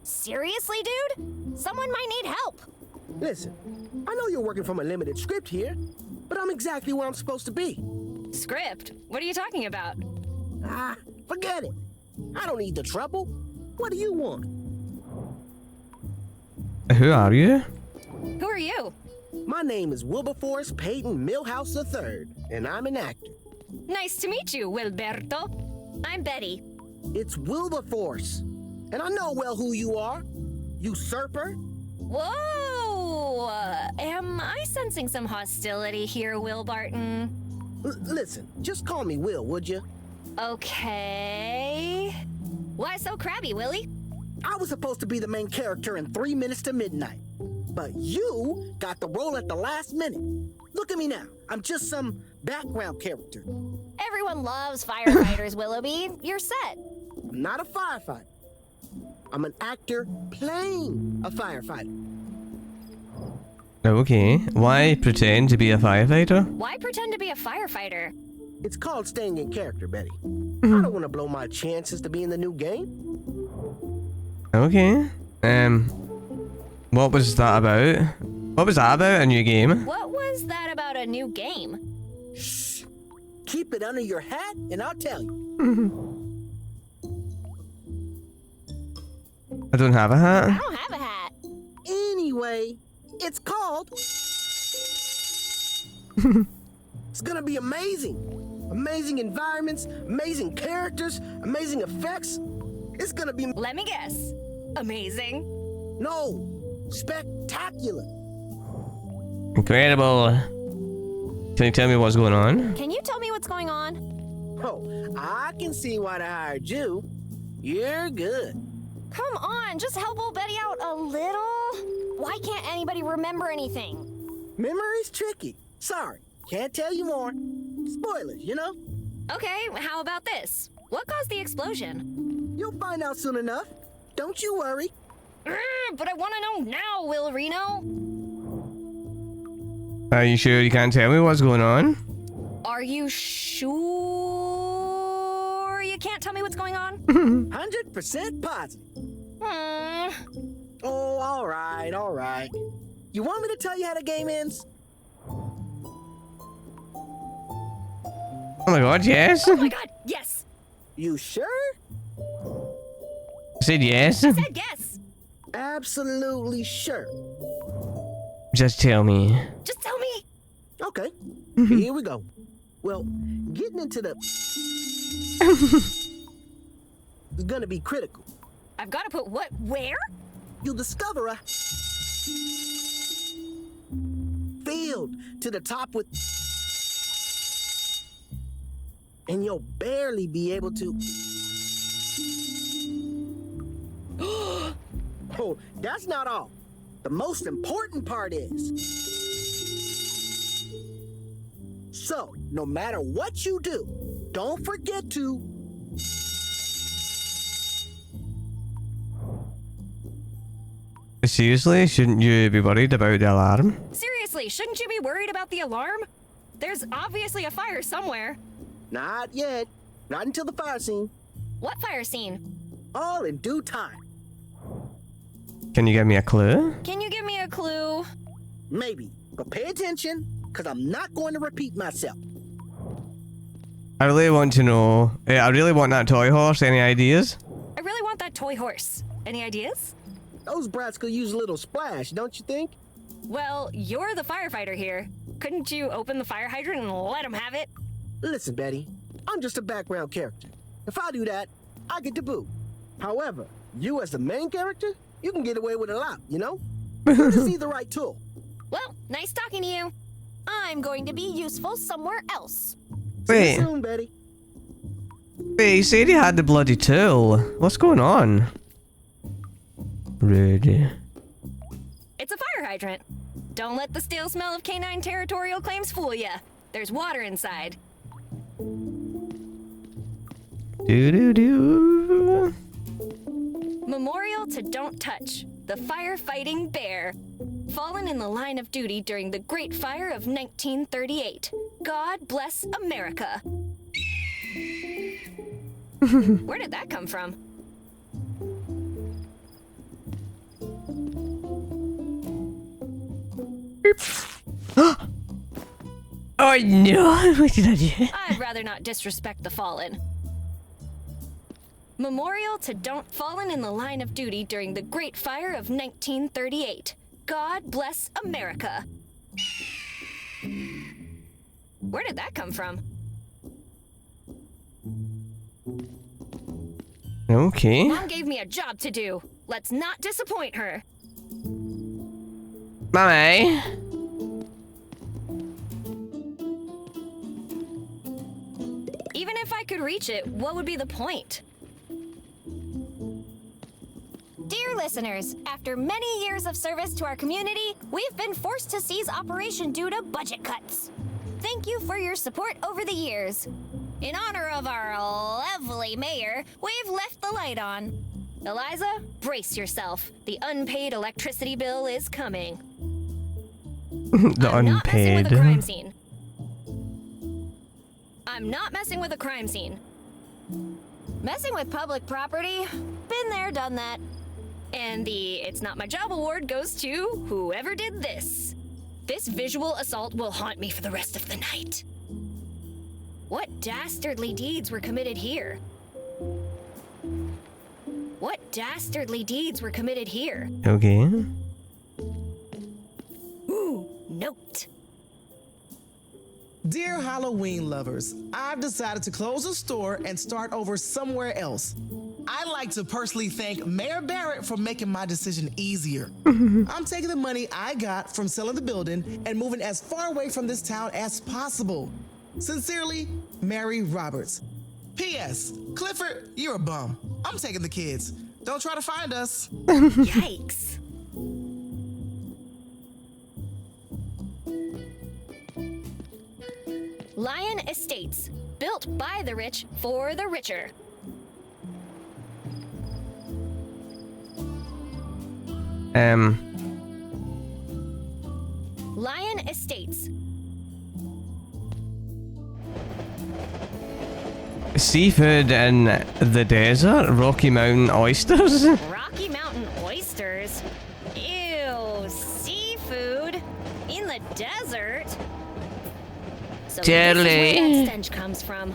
Seriously, dude? Someone might need help. Listen, I know you're working from a limited script here, but I'm exactly where I'm supposed to be. Script? What are you talking about? Ah, forget it. I don't need the trouble. What do you want? Who are you? Who are you? My name is Wilberforce Peyton Millhouse III, and I'm an actor. Nice to meet you, Wilberto. I'm Betty. It's Wilberforce, and I know well who you are. Usurper. Whoa! Am I sensing some hostility here, Will Barton? Listen, just call me Will, would you? Okay. Why so crabby, Willie? I was supposed to be the main character in 3 Minutes to Midnight, but you got the role at the last minute. Look at me now. I'm just some background character. Everyone loves firefighters, Willoughby. You're set. I'm not a firefighter. I'm an actor playing a firefighter. Okay. Why pretend to be a firefighter? Why pretend to be a firefighter? It's called staying in character, Betty. I don't want to blow my chances to be in the new game. Okay. What was that about? What was that about, a new game? What was that about a new game? Shh. Keep it under your hat, and I'll tell you. I don't have a hat. I don't have a hat. Anyway, it's called It's gonna be amazing. Amazing environments, amazing characters, amazing effects. It's gonna be Let me guess. Amazing. no spectacular. Incredible. Can you tell me what's going on? Can you tell me what's going on? Oh, I can see why they hired you. You're good. Come on, just help old Betty out a little. Why can't anybody remember anything? Memory's tricky. Sorry, can't tell you more. Spoilers, you know? Okay, how about this? What caused the explosion? You'll find out soon enough. Don't you worry. But I want to know now, Will Reno. Are you sure you can't tell me what's going on? Are you sure you can't tell me what's going on? 100% positive. Oh, all right, all right. You want me to tell you how the game ends? Oh my god, yes. Oh my god, yes. You sure? I said yes. Said yes. Absolutely sure. Just tell me. Just tell me. Okay, here we go. Well, getting into the is gonna be critical. I've got to put what where? You'll discover a field to the top with, and you'll barely be able to. Oh, that's not all. The most important part is. So, no matter what you do, don't forget to. Seriously, shouldn't you be worried about the alarm? Seriously, shouldn't you be worried about the alarm? There's obviously a fire somewhere. Not yet. Not until the fire scene. What fire scene? All in due time. Can you give me a clue? Can you give me a clue? Maybe. But pay attention, because I'm not going to repeat myself. I really want to know. I really want that toy horse. Any ideas? I really want that toy horse. Any ideas? Those brats could use a little splash, don't you think? Well, you're the firefighter here. Couldn't you open the fire hydrant and let them have it? Listen, Betty, I'm just a background character. If I do that, I get to boo. However, you as the main character, you can get away with a lot, you know? You just need the right tool. Well, nice talking to you. I'm going to be useful somewhere else. See you Wait, soon, Betty. wait, you said he had the bloody tool. What's going on? Ready. It's a fire hydrant. Don't let the stale smell of canine territorial claims fool ya. There's water inside. Do. Memorial to Don't Touch, the firefighting bear. Fallen in the line of duty during the Great Fire of 1938. God bless America. Where did that come from? Oh no! What did I do? I'd rather not disrespect the fallen. Memorial to Don't Fallen in the line of duty during the Great Fire of 1938. God bless America. Where did that come from? Okay. Mom gave me a job to do. Let's not disappoint her. Mommy. Even if I could reach it, what would be the point? Dear listeners, after many years of service to our community, we've been forced to cease operation due to budget cuts. Thank you for your support over the years. In honor of our lovely mayor, we've left the light on. Eliza, brace yourself. The unpaid electricity bill is coming. The I'm not messing with unpaid. a crime scene. I'm not messing with a crime scene. Messing with public property? Been there, done that. And the It's Not My Job award goes to whoever did this. This visual assault will haunt me for the rest of the night. What dastardly deeds were committed here? What dastardly deeds were committed here? Okay. Ooh, note. Dear Halloween lovers, I've decided to close the store and start over somewhere else. I'd like to personally thank Mayor Barrett for making my decision easier. I'm taking the money I got from selling the building and moving as far away from this town as possible. Sincerely, Mary Roberts. P.S. Clifford, you're a bum. I'm taking the kids. Don't try to find us. Yikes. Lion Estates, built by the rich for the richer. Lion Estates. Seafood in the desert? Rocky Mountain oysters? Rocky Mountain oysters? Ew, seafood? In the desert? So this is where that stench comes from.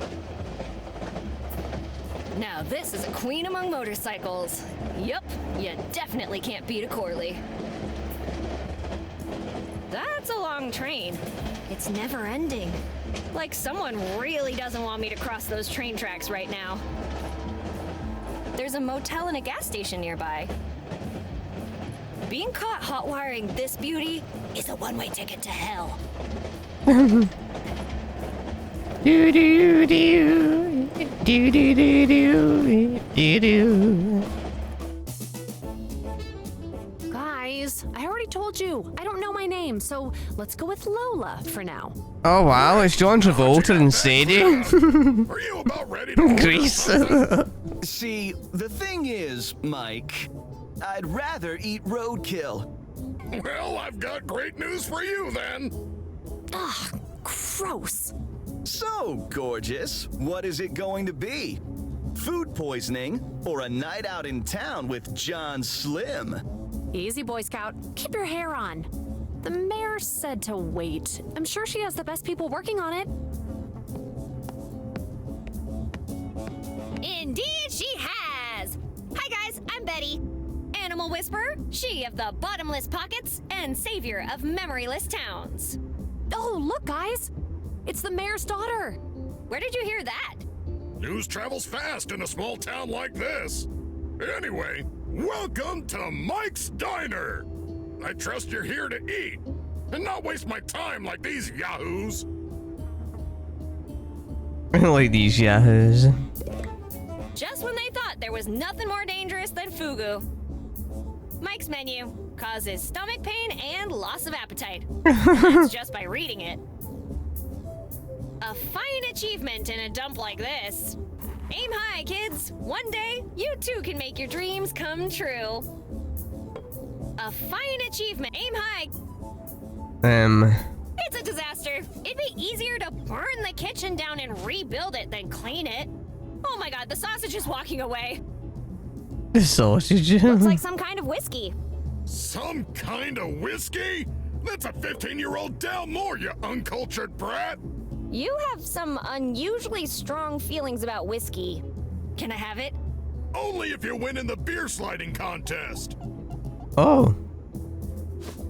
Now this is a queen among motorcycles. Yup, you definitely can't beat a Corley. That's a long train. It's never ending. Like someone really doesn't want me to cross those train tracks right now. There's a motel and a gas station nearby. Being caught hot wiring this beauty is a one-way ticket to hell. Do do do do do do do do do. Guys, I already told you, I don't know my name, so let's go with Lola for now. Oh wow, it's John Travolta and Sadie. Are you about ready to Grease. See, the thing is, Mike, I'd rather eat roadkill. Well, I've got great news for you then. Ugh, gross. So, gorgeous, what is it going to be? Food poisoning or a night out in town with John Slim? Easy, Boy Scout. Keep your hair on. The mayor said to wait. I'm sure she has the best people working on it. Indeed she has! Hi guys, I'm Betty. Animal Whisperer, she of the bottomless pockets, and savior of memoryless towns. Oh, look, guys. It's the mayor's daughter. Where did you hear that? News travels fast in a small town like this. Anyway, welcome to Mike's Diner. I trust you're here to eat and not waste my time like these yahoos. Like these yahoos. Just when they thought there was nothing more dangerous than fugu. Mike's menu causes stomach pain and loss of appetite. That's just by reading it. A fine achievement in a dump like this. Aim high, kids. One day, you too can make your dreams come true. A fine achievement. Aim high. It's a disaster. It'd be easier to burn the kitchen down and rebuild it than clean it. Oh my god, the sausage is walking away. The sausage. Looks like some kind of whiskey. Some kind of whiskey? That's a 15-year-old Dalmore, you uncultured brat. You have some unusually strong feelings about whiskey. Can I have it? Only if you win in the beer sliding contest. Oh.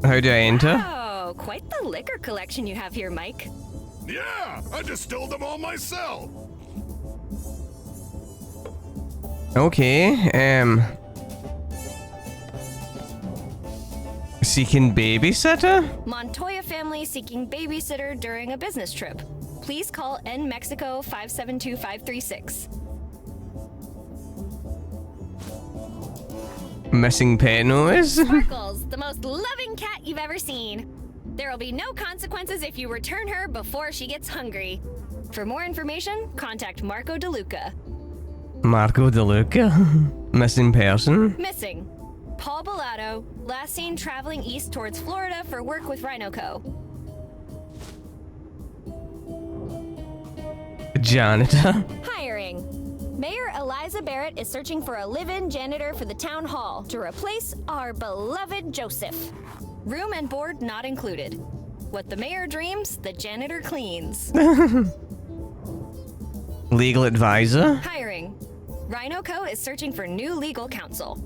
How do I enter? Oh, quite the liquor collection you have here, Mike. Yeah, I distilled them all myself. Okay, seeking babysitter? Montoya family seeking babysitter during a business trip. Please call N Mexico 572536. Missing pet notice? Sparkles, the most loving cat you've ever seen. There will be no consequences if you return her before she gets hungry. For more information, contact Marco DeLuca. Marco DeLuca? Missing person? Missing. Paul Bellato, last seen traveling east towards Florida for work with Rhino Co. Janitor? Hiring. Mayor Eliza Barrett is searching for a live-in janitor for the town hall to replace our beloved Joseph. Room and board not included. What the mayor dreams, the janitor cleans. Legal advisor? Hiring. Rhino Co. is searching for new legal counsel.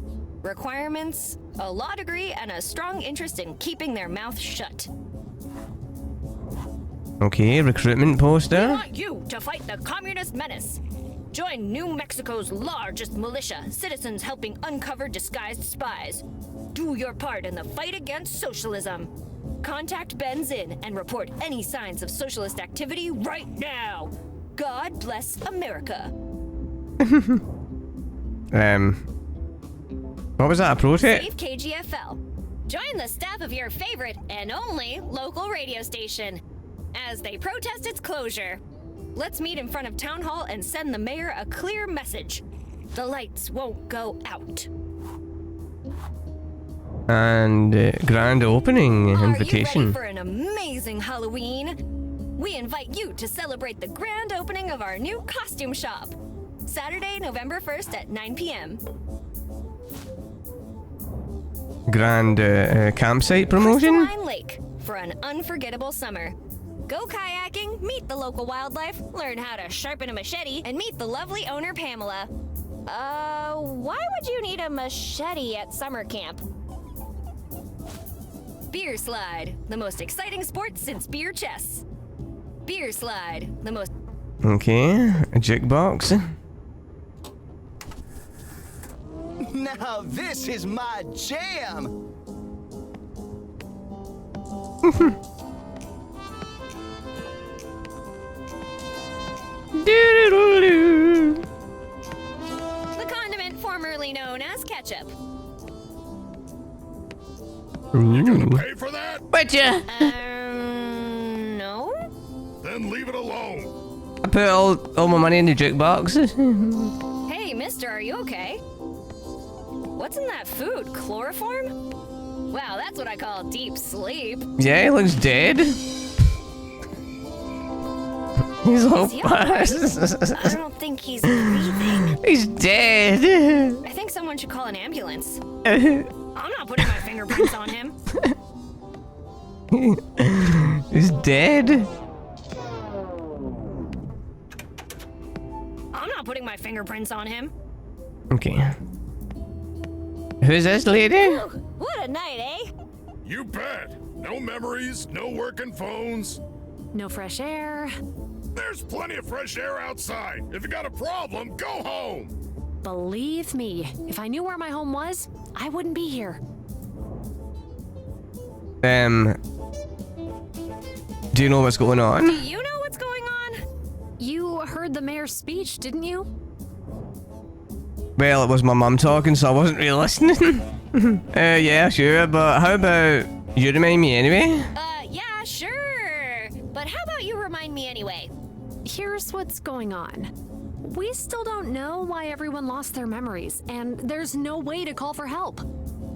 Requirements, a law degree, and a strong interest in keeping their mouth shut. Okay, recruitment We poster. want you to fight the communist menace. Join New Mexico's largest militia, citizens helping uncover disguised spies. Do your part in the fight against socialism. Contact Ben Zinn and report any signs of socialist activity right now. God bless America. What was that, a pro tip? Save KGFL. Join the staff of your favorite and only local radio station as they protest its closure. Let's meet in front of Town Hall and send the mayor a clear message. The lights won't go out. And grand opening invitation. Are you ready for an amazing Halloween? We invite you to celebrate the grand opening of our new costume shop. Saturday, November 1st at 9 p.m. Grand campsite promotion? Crystalline Lake for an unforgettable summer. Go kayaking, meet the local wildlife, learn how to sharpen a machete, and meet the lovely owner Pamela. Why would you need a machete at summer camp? Beer Slide, the most exciting sport since beer chess. Beer Slide, the most... Okay, a jukebox. Now this is my jam! The condiment formerly known as ketchup. Pay for that? Betcha! No? Then leave it alone. I put all my money in the jukebox. Hey, mister, are you okay? What's in that food? Chloroform? Wow, that's what I call deep sleep. Yeah, he looks dead. He's all Is he all right? I don't think he's breathing. He's dead. I think someone should call an ambulance. I'm not putting my fingerprints on him. He's dead. I'm not putting my fingerprints on him. Okay. Who's this lady? Ooh, what a night, eh? You bet. No memories, no working phones. No fresh air. There's plenty of fresh air outside. If you got a problem, go home. Believe me, if I knew where my home was, I wouldn't be here. Do you know what's going on? Do you know what's going on? You heard the mayor's speech, didn't you? Well, it was my mum talking, so I wasn't really listening. Yeah, sure, but how about you remind me anyway? Yeah, sure. But how about you remind me anyway? Here's what's going on. We still don't know why everyone lost their memories, and there's no way to call for help.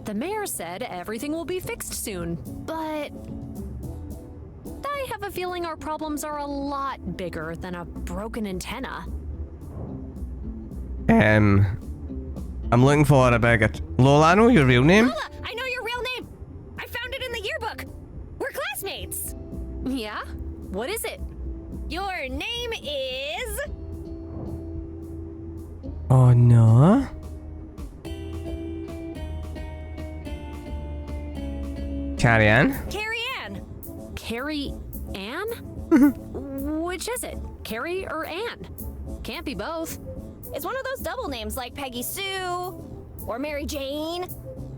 The mayor said everything will be fixed soon, but I have a feeling our problems are a lot bigger than a broken antenna. I'm looking for a bigger... Lola, I know your real name. Lola, I know your real name. I found it in the yearbook. We're classmates. Yeah? What is it? Your name is... Oh, no. Carrie Ann? Carrie Ann. Carrie Ann? Which is it? Carrie or Ann? Can't be both. It's one of those double names like Peggy Sue, or Mary Jane,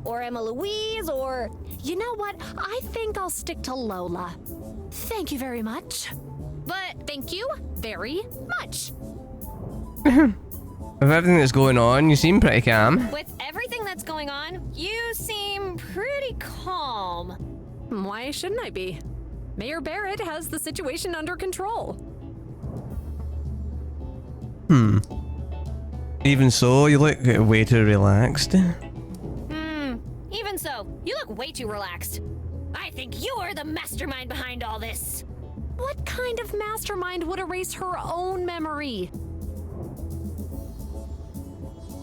or Emma Louise, or... You know what? I think I'll stick to Lola. Thank you very much. But Thank you very much. With everything that's going on, you seem pretty calm. with everything that's going on, you seem pretty calm. Why shouldn't I be? Mayor Barrett has the situation under control. Even so, you look way too relaxed. Even so, you look way too relaxed. I think you're the mastermind behind all this. What kind of mastermind would erase her own memory?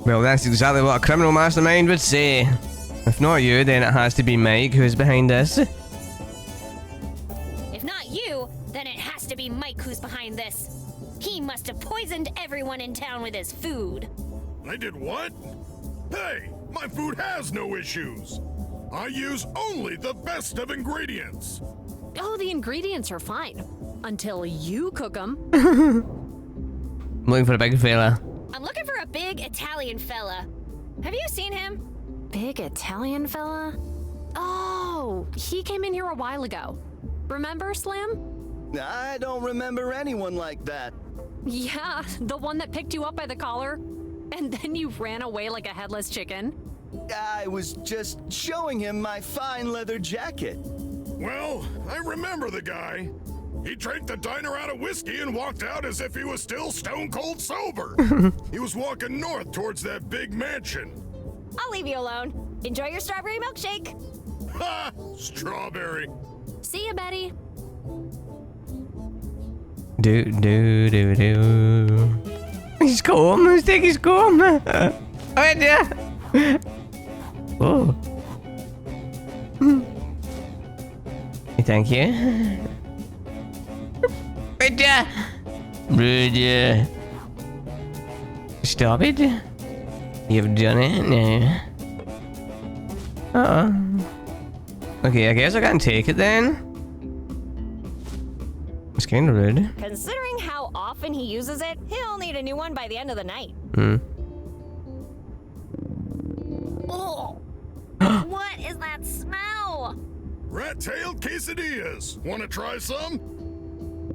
Well, that's exactly what a criminal mastermind would say. If not you, then it has to be Mike who's behind this. If not you, then it has to be Mike who's behind this. He must have poisoned everyone in town with his food. I did what? Hey, my food has no issues. I use only the best of ingredients. Oh, the ingredients are fine. Until you cook them. I'm looking for a big fella. I'm looking for a big Italian fella. Have you seen him? Big Italian fella? Oh, he came in here a while ago. Remember, Slim? I don't remember anyone like that. Yeah, the one that picked you up by the collar. And then you ran away like a headless chicken. I was just showing him my fine leather jacket. Well, I remember the guy. He drank the diner out of whiskey and walked out as if he was still stone cold sober. He was walking north towards that big mansion. I'll leave you alone. Enjoy your strawberry milkshake. Ha! Strawberry. See you, Betty. Do. He's comb. Let's take his comb. Right there. Oh. Thank you. Right there. Right there. Stop it. You've done it now. Okay, I guess I can take it then. It's kind of rude. Considering how often he uses it, he'll need a new one by the end of the night. Oh! What is that smell? Rat-tailed quesadillas. Want to try some?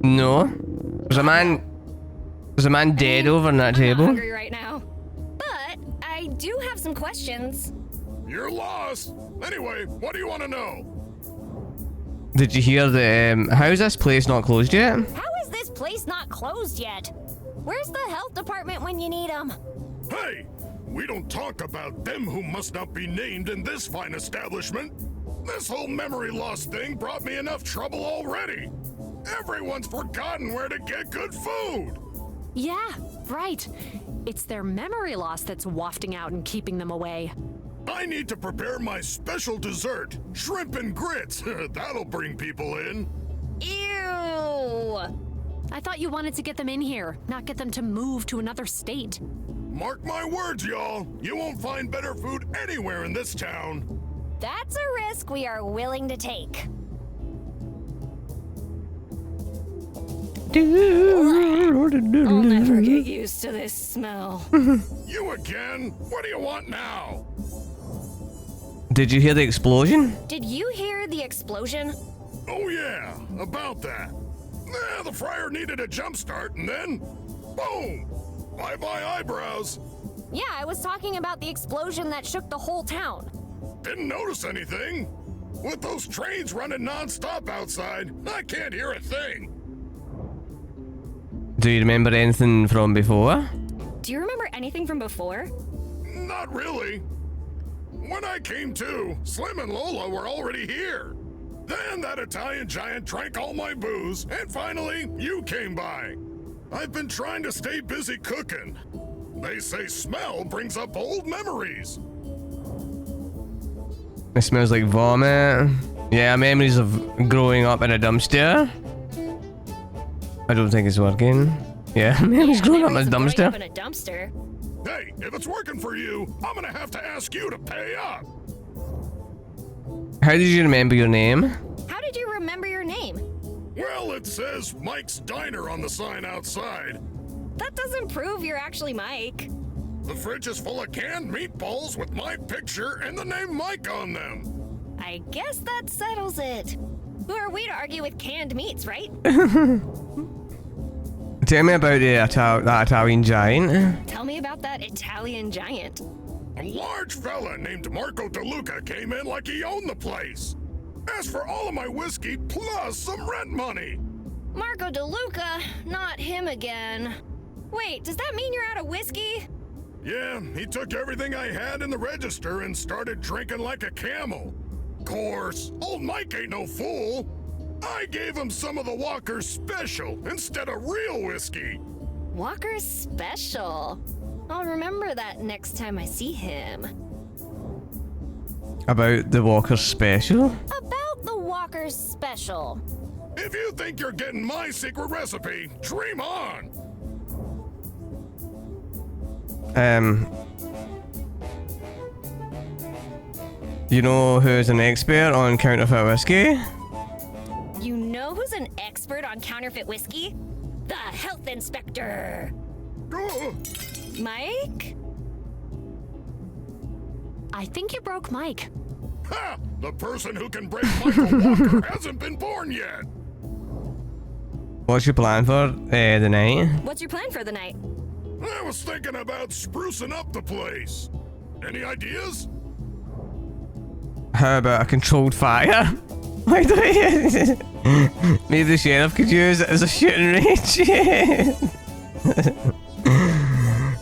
No. There's a man dead over on that I'm table. not hungry right now. But I do have some questions. You're lost. Anyway, what do you want to know? Did you hear the how's this place not closed yet? How is this place not closed yet? Where's the health department when you need them? Hey, we don't talk about them who must not be named in this fine establishment. This whole memory loss thing brought me enough trouble already. Everyone's forgotten where to get good food. Yeah, right. It's their memory loss that's wafting out and keeping them away. I need to prepare my special dessert, shrimp and grits. That'll bring people in. Ew! I thought you wanted to get them in here, not get them to move to another state. Mark my words, y'all. You won't find better food anywhere in this town. That's a risk we are willing to take. I'll never get used to this smell. You again? What do you want now? Did you hear the explosion? Did you hear the explosion? Oh yeah, about that. The fryer needed a jump start and then, boom! Bye-bye eyebrows. Yeah, I was talking about the explosion that shook the whole town. Didn't notice anything. With those trains running non-stop outside, I can't hear a thing. Do you remember anything from before? Do you remember anything from before? Not really. When I came to, Slim and Lola were already here. Then that Italian giant drank all my booze, and finally, you came by. I've been trying to stay busy cooking. They say smell brings up old memories. It smells like vomit. Yeah, memories of growing up in a dumpster. I don't think it's working. Yeah, memories growing up in a dumpster. Growing up in a dumpster. Hey, if it's working for you, I'm gonna have to ask you to pay up. How did you remember your name? How did you remember your name? Well, it says Mike's Diner on the sign outside. That doesn't prove you're actually Mike. The fridge is full of canned meatballs with my picture and the name Mike on them. I guess that settles it. Who are we to argue with canned meats, right? Tell me about that Italian giant. Tell me about that Italian giant. A large fella named Marco DeLuca came in like he owned the place. Asked for all of my whiskey plus some rent money. Marco DeLuca? Not him again. Wait, does that mean you're out of whiskey? Yeah, he took everything I had in the register and started drinking like a camel. Course, old Mike ain't no fool. I gave him some of the Walker's Special instead of real whiskey. Walker's Special? I'll remember that next time I see him. About the Walker's Special? About the Walker's Special. If you think you're getting my secret recipe, dream on. You know who's an expert on counterfeit whiskey? You know who's an expert on counterfeit whiskey? The health inspector. Mike? I think you broke Mike. Ha! The person who can break Michael Walker hasn't been born yet. What's your plan for the night? What's your plan for the night? I was thinking about sprucing up the place. Any ideas? How about a controlled fire? Why do I... Maybe the sheriff could use it as a shooting range.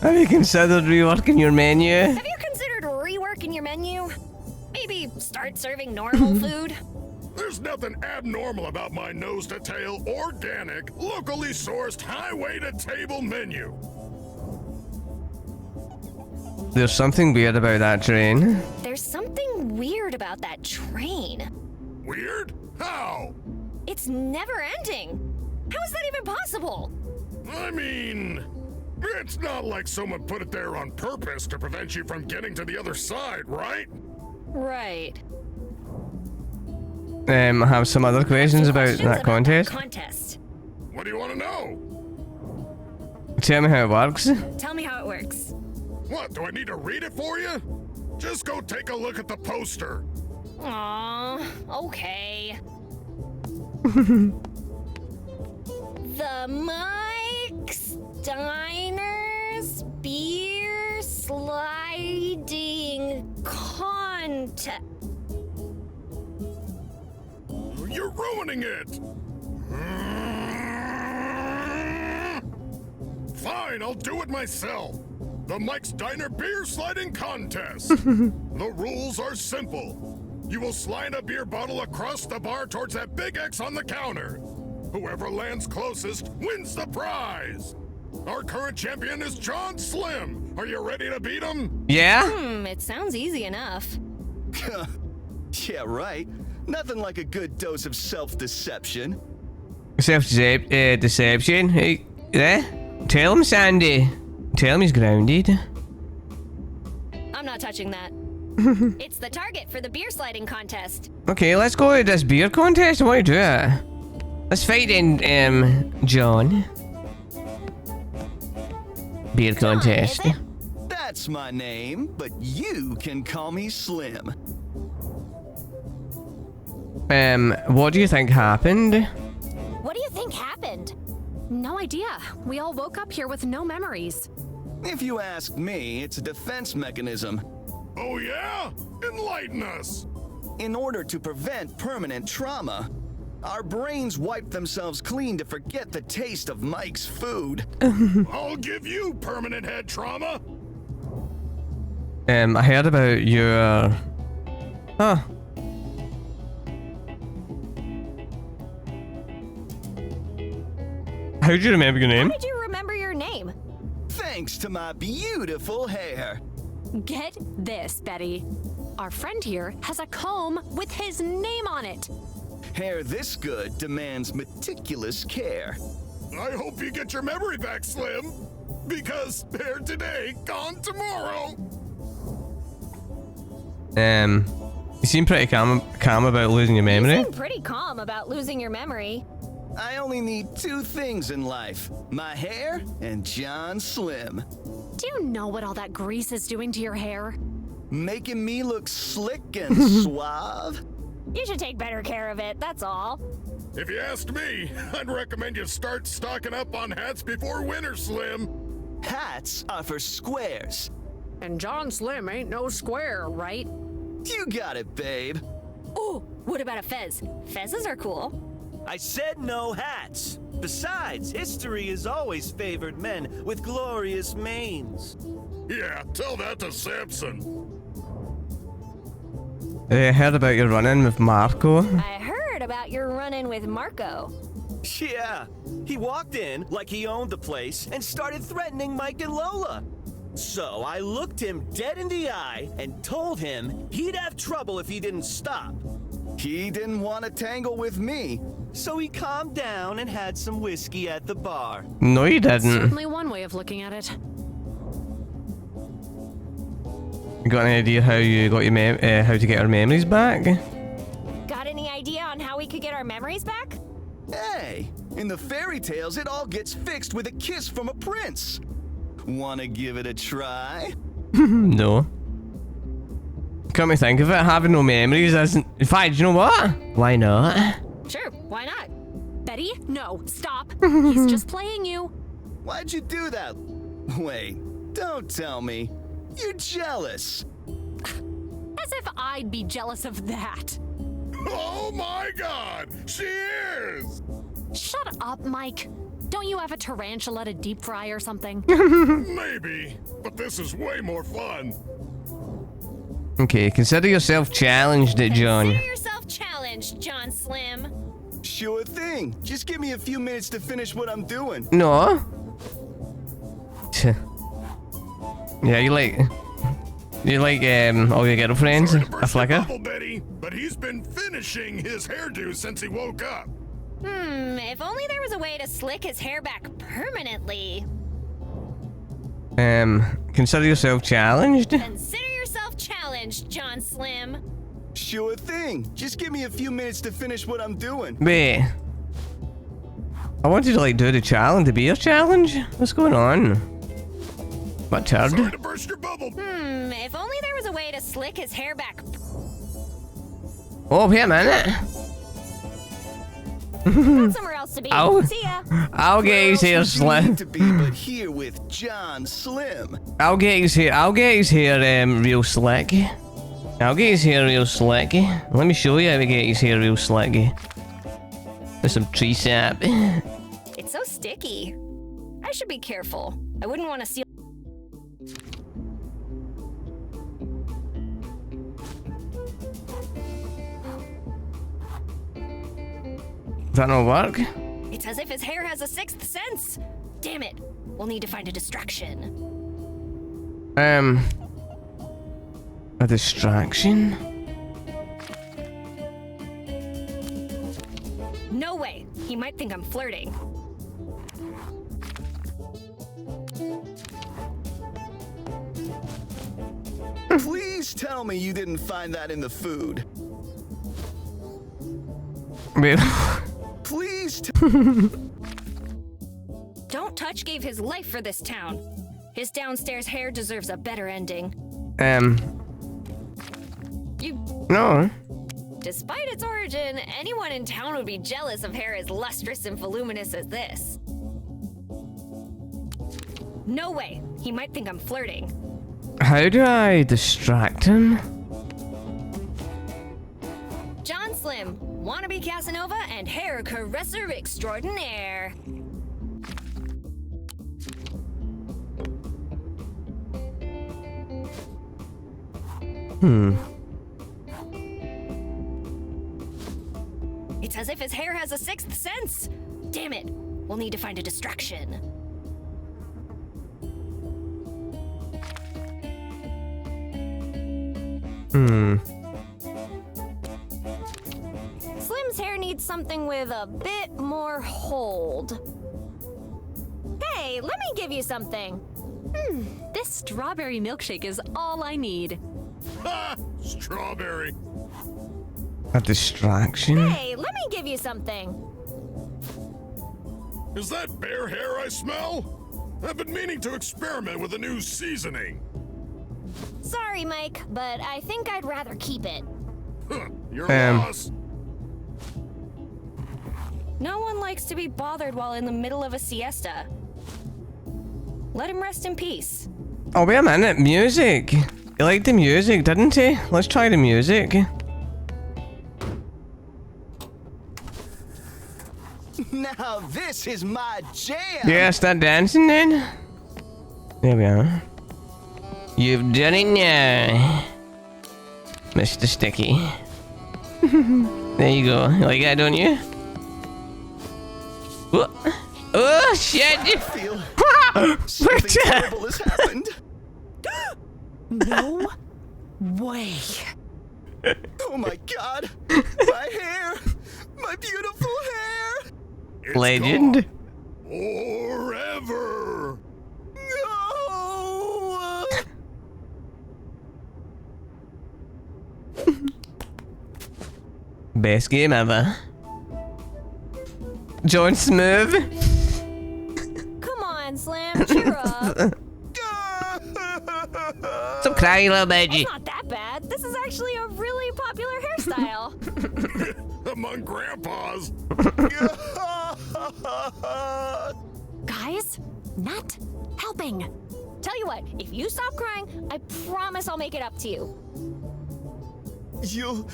Have you considered reworking your menu? Have you considered reworking your menu? Maybe start serving normal food? There's nothing abnormal about my nose-to-tail, organic, locally sourced, highway-to-table menu. There's something weird about that train. There's something weird about that train. Weird? How? It's never ending. How is that even possible? I mean, it's not like someone put it there on purpose to prevent you from getting to the other side, right? Right. I have some other questions about that contest. What do you want to know? Tell me how it works. Tell me how it works. What, do I need to read it for you? Just go take a look at the poster. Aw, okay. The Mike Steiner's beer sliding contest. You're ruining it! Fine, I'll do it myself. The Mike's Diner Beer Sliding Contest. The rules are simple. You will slide a beer bottle across the bar towards that big X on the counter. Whoever lands closest wins the prize. Our current champion is John Slim. Are you ready to beat him? Yeah? It sounds easy enough. Yeah, right. Nothing like a good dose of self-deception. Self-deception? Hey, there? Tell him, Sandy. Tell him he's grounded. I'm not touching that. It's the target for the beer sliding contest. Okay, let's go to this beer contest. I want to do it. Let's fight in, John. Beer contest. That's my name, but you can call me Slim. What do you think happened? What do you think happened? No idea. We all woke up here with no memories. If you ask me, it's a defense mechanism. Oh yeah? Enlighten us! In order to prevent permanent trauma, our brains wipe themselves clean to forget the taste of Mike's food. I'll give you permanent head trauma! I heard about your... Huh. How do you remember your name? How did you remember your name? Thanks to my beautiful hair. Get this, Betty. Our friend here has a comb with his name on it. Hair this good demands meticulous care. I hope you get your memory back, Slim. Because hair today, gone tomorrow. You seem pretty calm about losing your memory. You seem pretty calm about losing your memory. I only need two things in life, my hair and John Slim. Do you know what all that grease is doing to your hair? Making me look slick and suave. You should take better care of it, that's all. If you asked me, I'd recommend you start stocking up on hats before winter, Slim. Hats are for squares. And John Slim ain't no square, right? You got it, babe. Ooh, what about a fez? Fezzes are cool. I said no hats. Besides, history has always favored men with glorious manes. Yeah, tell that to Samson. I heard about your run-in with Marco. I heard about your run-in with Marco. Yeah, he walked in like he owned the place and started threatening Mike and Lola. So I looked him dead in the eye and told him he'd have trouble if he didn't stop. He didn't want to tangle with me. So he calmed down and had some whiskey at the bar. No, you didn't. Certainly one way of looking at it. You got any idea how you got your how to get our memories back? Got any idea on how we could get our memories back? Hey, in the fairy tales, it all gets fixed with a kiss from a prince. Wanna give it a try? No. Come to think of it, having no memories isn't... In fact, you know what? Why not? Sure, why not? Betty, no, stop. He's just playing you. Why'd you do that? Wait, don't tell me. You're jealous. As if I'd be jealous of that. Oh my god! She is! Shut up, Mike. Don't you have a tarantula to deep fry or something? Maybe, but this is way more fun. Okay, consider yourself challenged, John. Consider yourself challenged, John Slim. Sure thing. Just give me a few minutes to finish what I'm doing. No. Yeah, you like all your girlfriends? A flicker? Bubble, Betty, but he's been finishing his hairdo since he woke up. If only there was a way to slick his hair back permanently. Consider yourself challenged? Consider yourself challenged, John Slim. Sure thing. Just give me a few minutes to finish what I'm doing. Wait. I wanted to like do the challenge, the beer challenge? What's going on? What turd? Sorry to burst your bubble. If only there was a way to slick his hair back. Oh, wait a minute. Got somewhere else to be. Ow. See ya. I'll get his hair slim. To be but here with John Slim. I'll get his hair real slick. I'll get his hair real slick. Let me show you how to get his hair real slick. With some tree sap. It's so sticky. I should be careful. I wouldn't want to seal. Does that not work? It's as if his hair has a sixth sense. Damn it. We'll need to find a distraction. A distraction? No way. He might think I'm flirting. Please tell me you didn't find that in the food. Wait. Please Don't Touch gave his life for this town. His downstairs hair deserves a better ending. No. Despite its origin, anyone in town would be jealous of hair as lustrous and voluminous as this. No way. He might think I'm flirting. How do I distract him? John Slim, wannabe Casanova and hair caresser extraordinaire. It's as if his hair has a sixth sense. Damn it. We'll need to find a distraction. Slim's hair needs something with a bit more hold. Hey, let me give you something. This strawberry milkshake is all I need. Ha! Strawberry. A distraction? Hey, let me give you something. Is that bear hair I smell? I've been meaning to experiment with a new seasoning. Sorry, Mike, but I think I'd rather keep it. Your loss. No one likes to be bothered while in the middle of a siesta. Let him rest in peace. Oh, wait a minute. Music. He liked the music, didn't he? Let's try the music. Now this is my jam. Yeah, start dancing then. There we are. You've done it now, Mr. Sticky. There you go. You like that, don't you? Oh shit! I feel something terrible has happened. No way. Oh my god! My hair! My beautiful hair! It's Legend. gone. Forever. No! Best game ever. John Smooth. Come on, Slim, cheer up. Stop crying, little baby. It's not that bad. This is actually a really popular hairstyle. Among grandpas. Guys, not helping. Tell you what, if you stop crying, I promise I'll make it up to you. You'll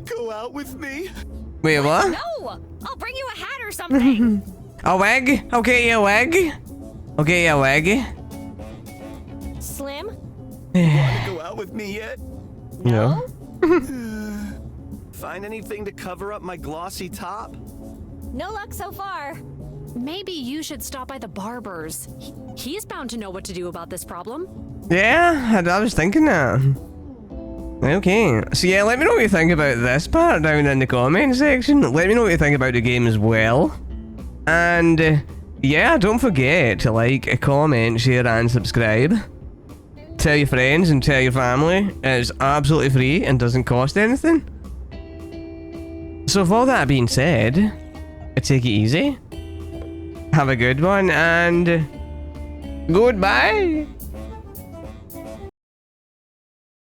go out with me? Wait, what? No! I'll bring you a hat or something. A wig? I'll get you a wig. I'll get you a wig. Slim? Want to go out with me yet? No. Find anything to cover up my glossy top? No luck so far. Maybe you should stop by the barber's. He's bound to know what to do about this problem. Yeah, I was thinking that. Okay, so yeah, let me know what you think about this part down in the comment section. Let me know what you think about the game as well. And yeah, don't forget to like, comment, share and subscribe. Tell your friends and tell your family. It's absolutely free and doesn't cost anything. So with all that being said, take it easy. Have a good one and goodbye.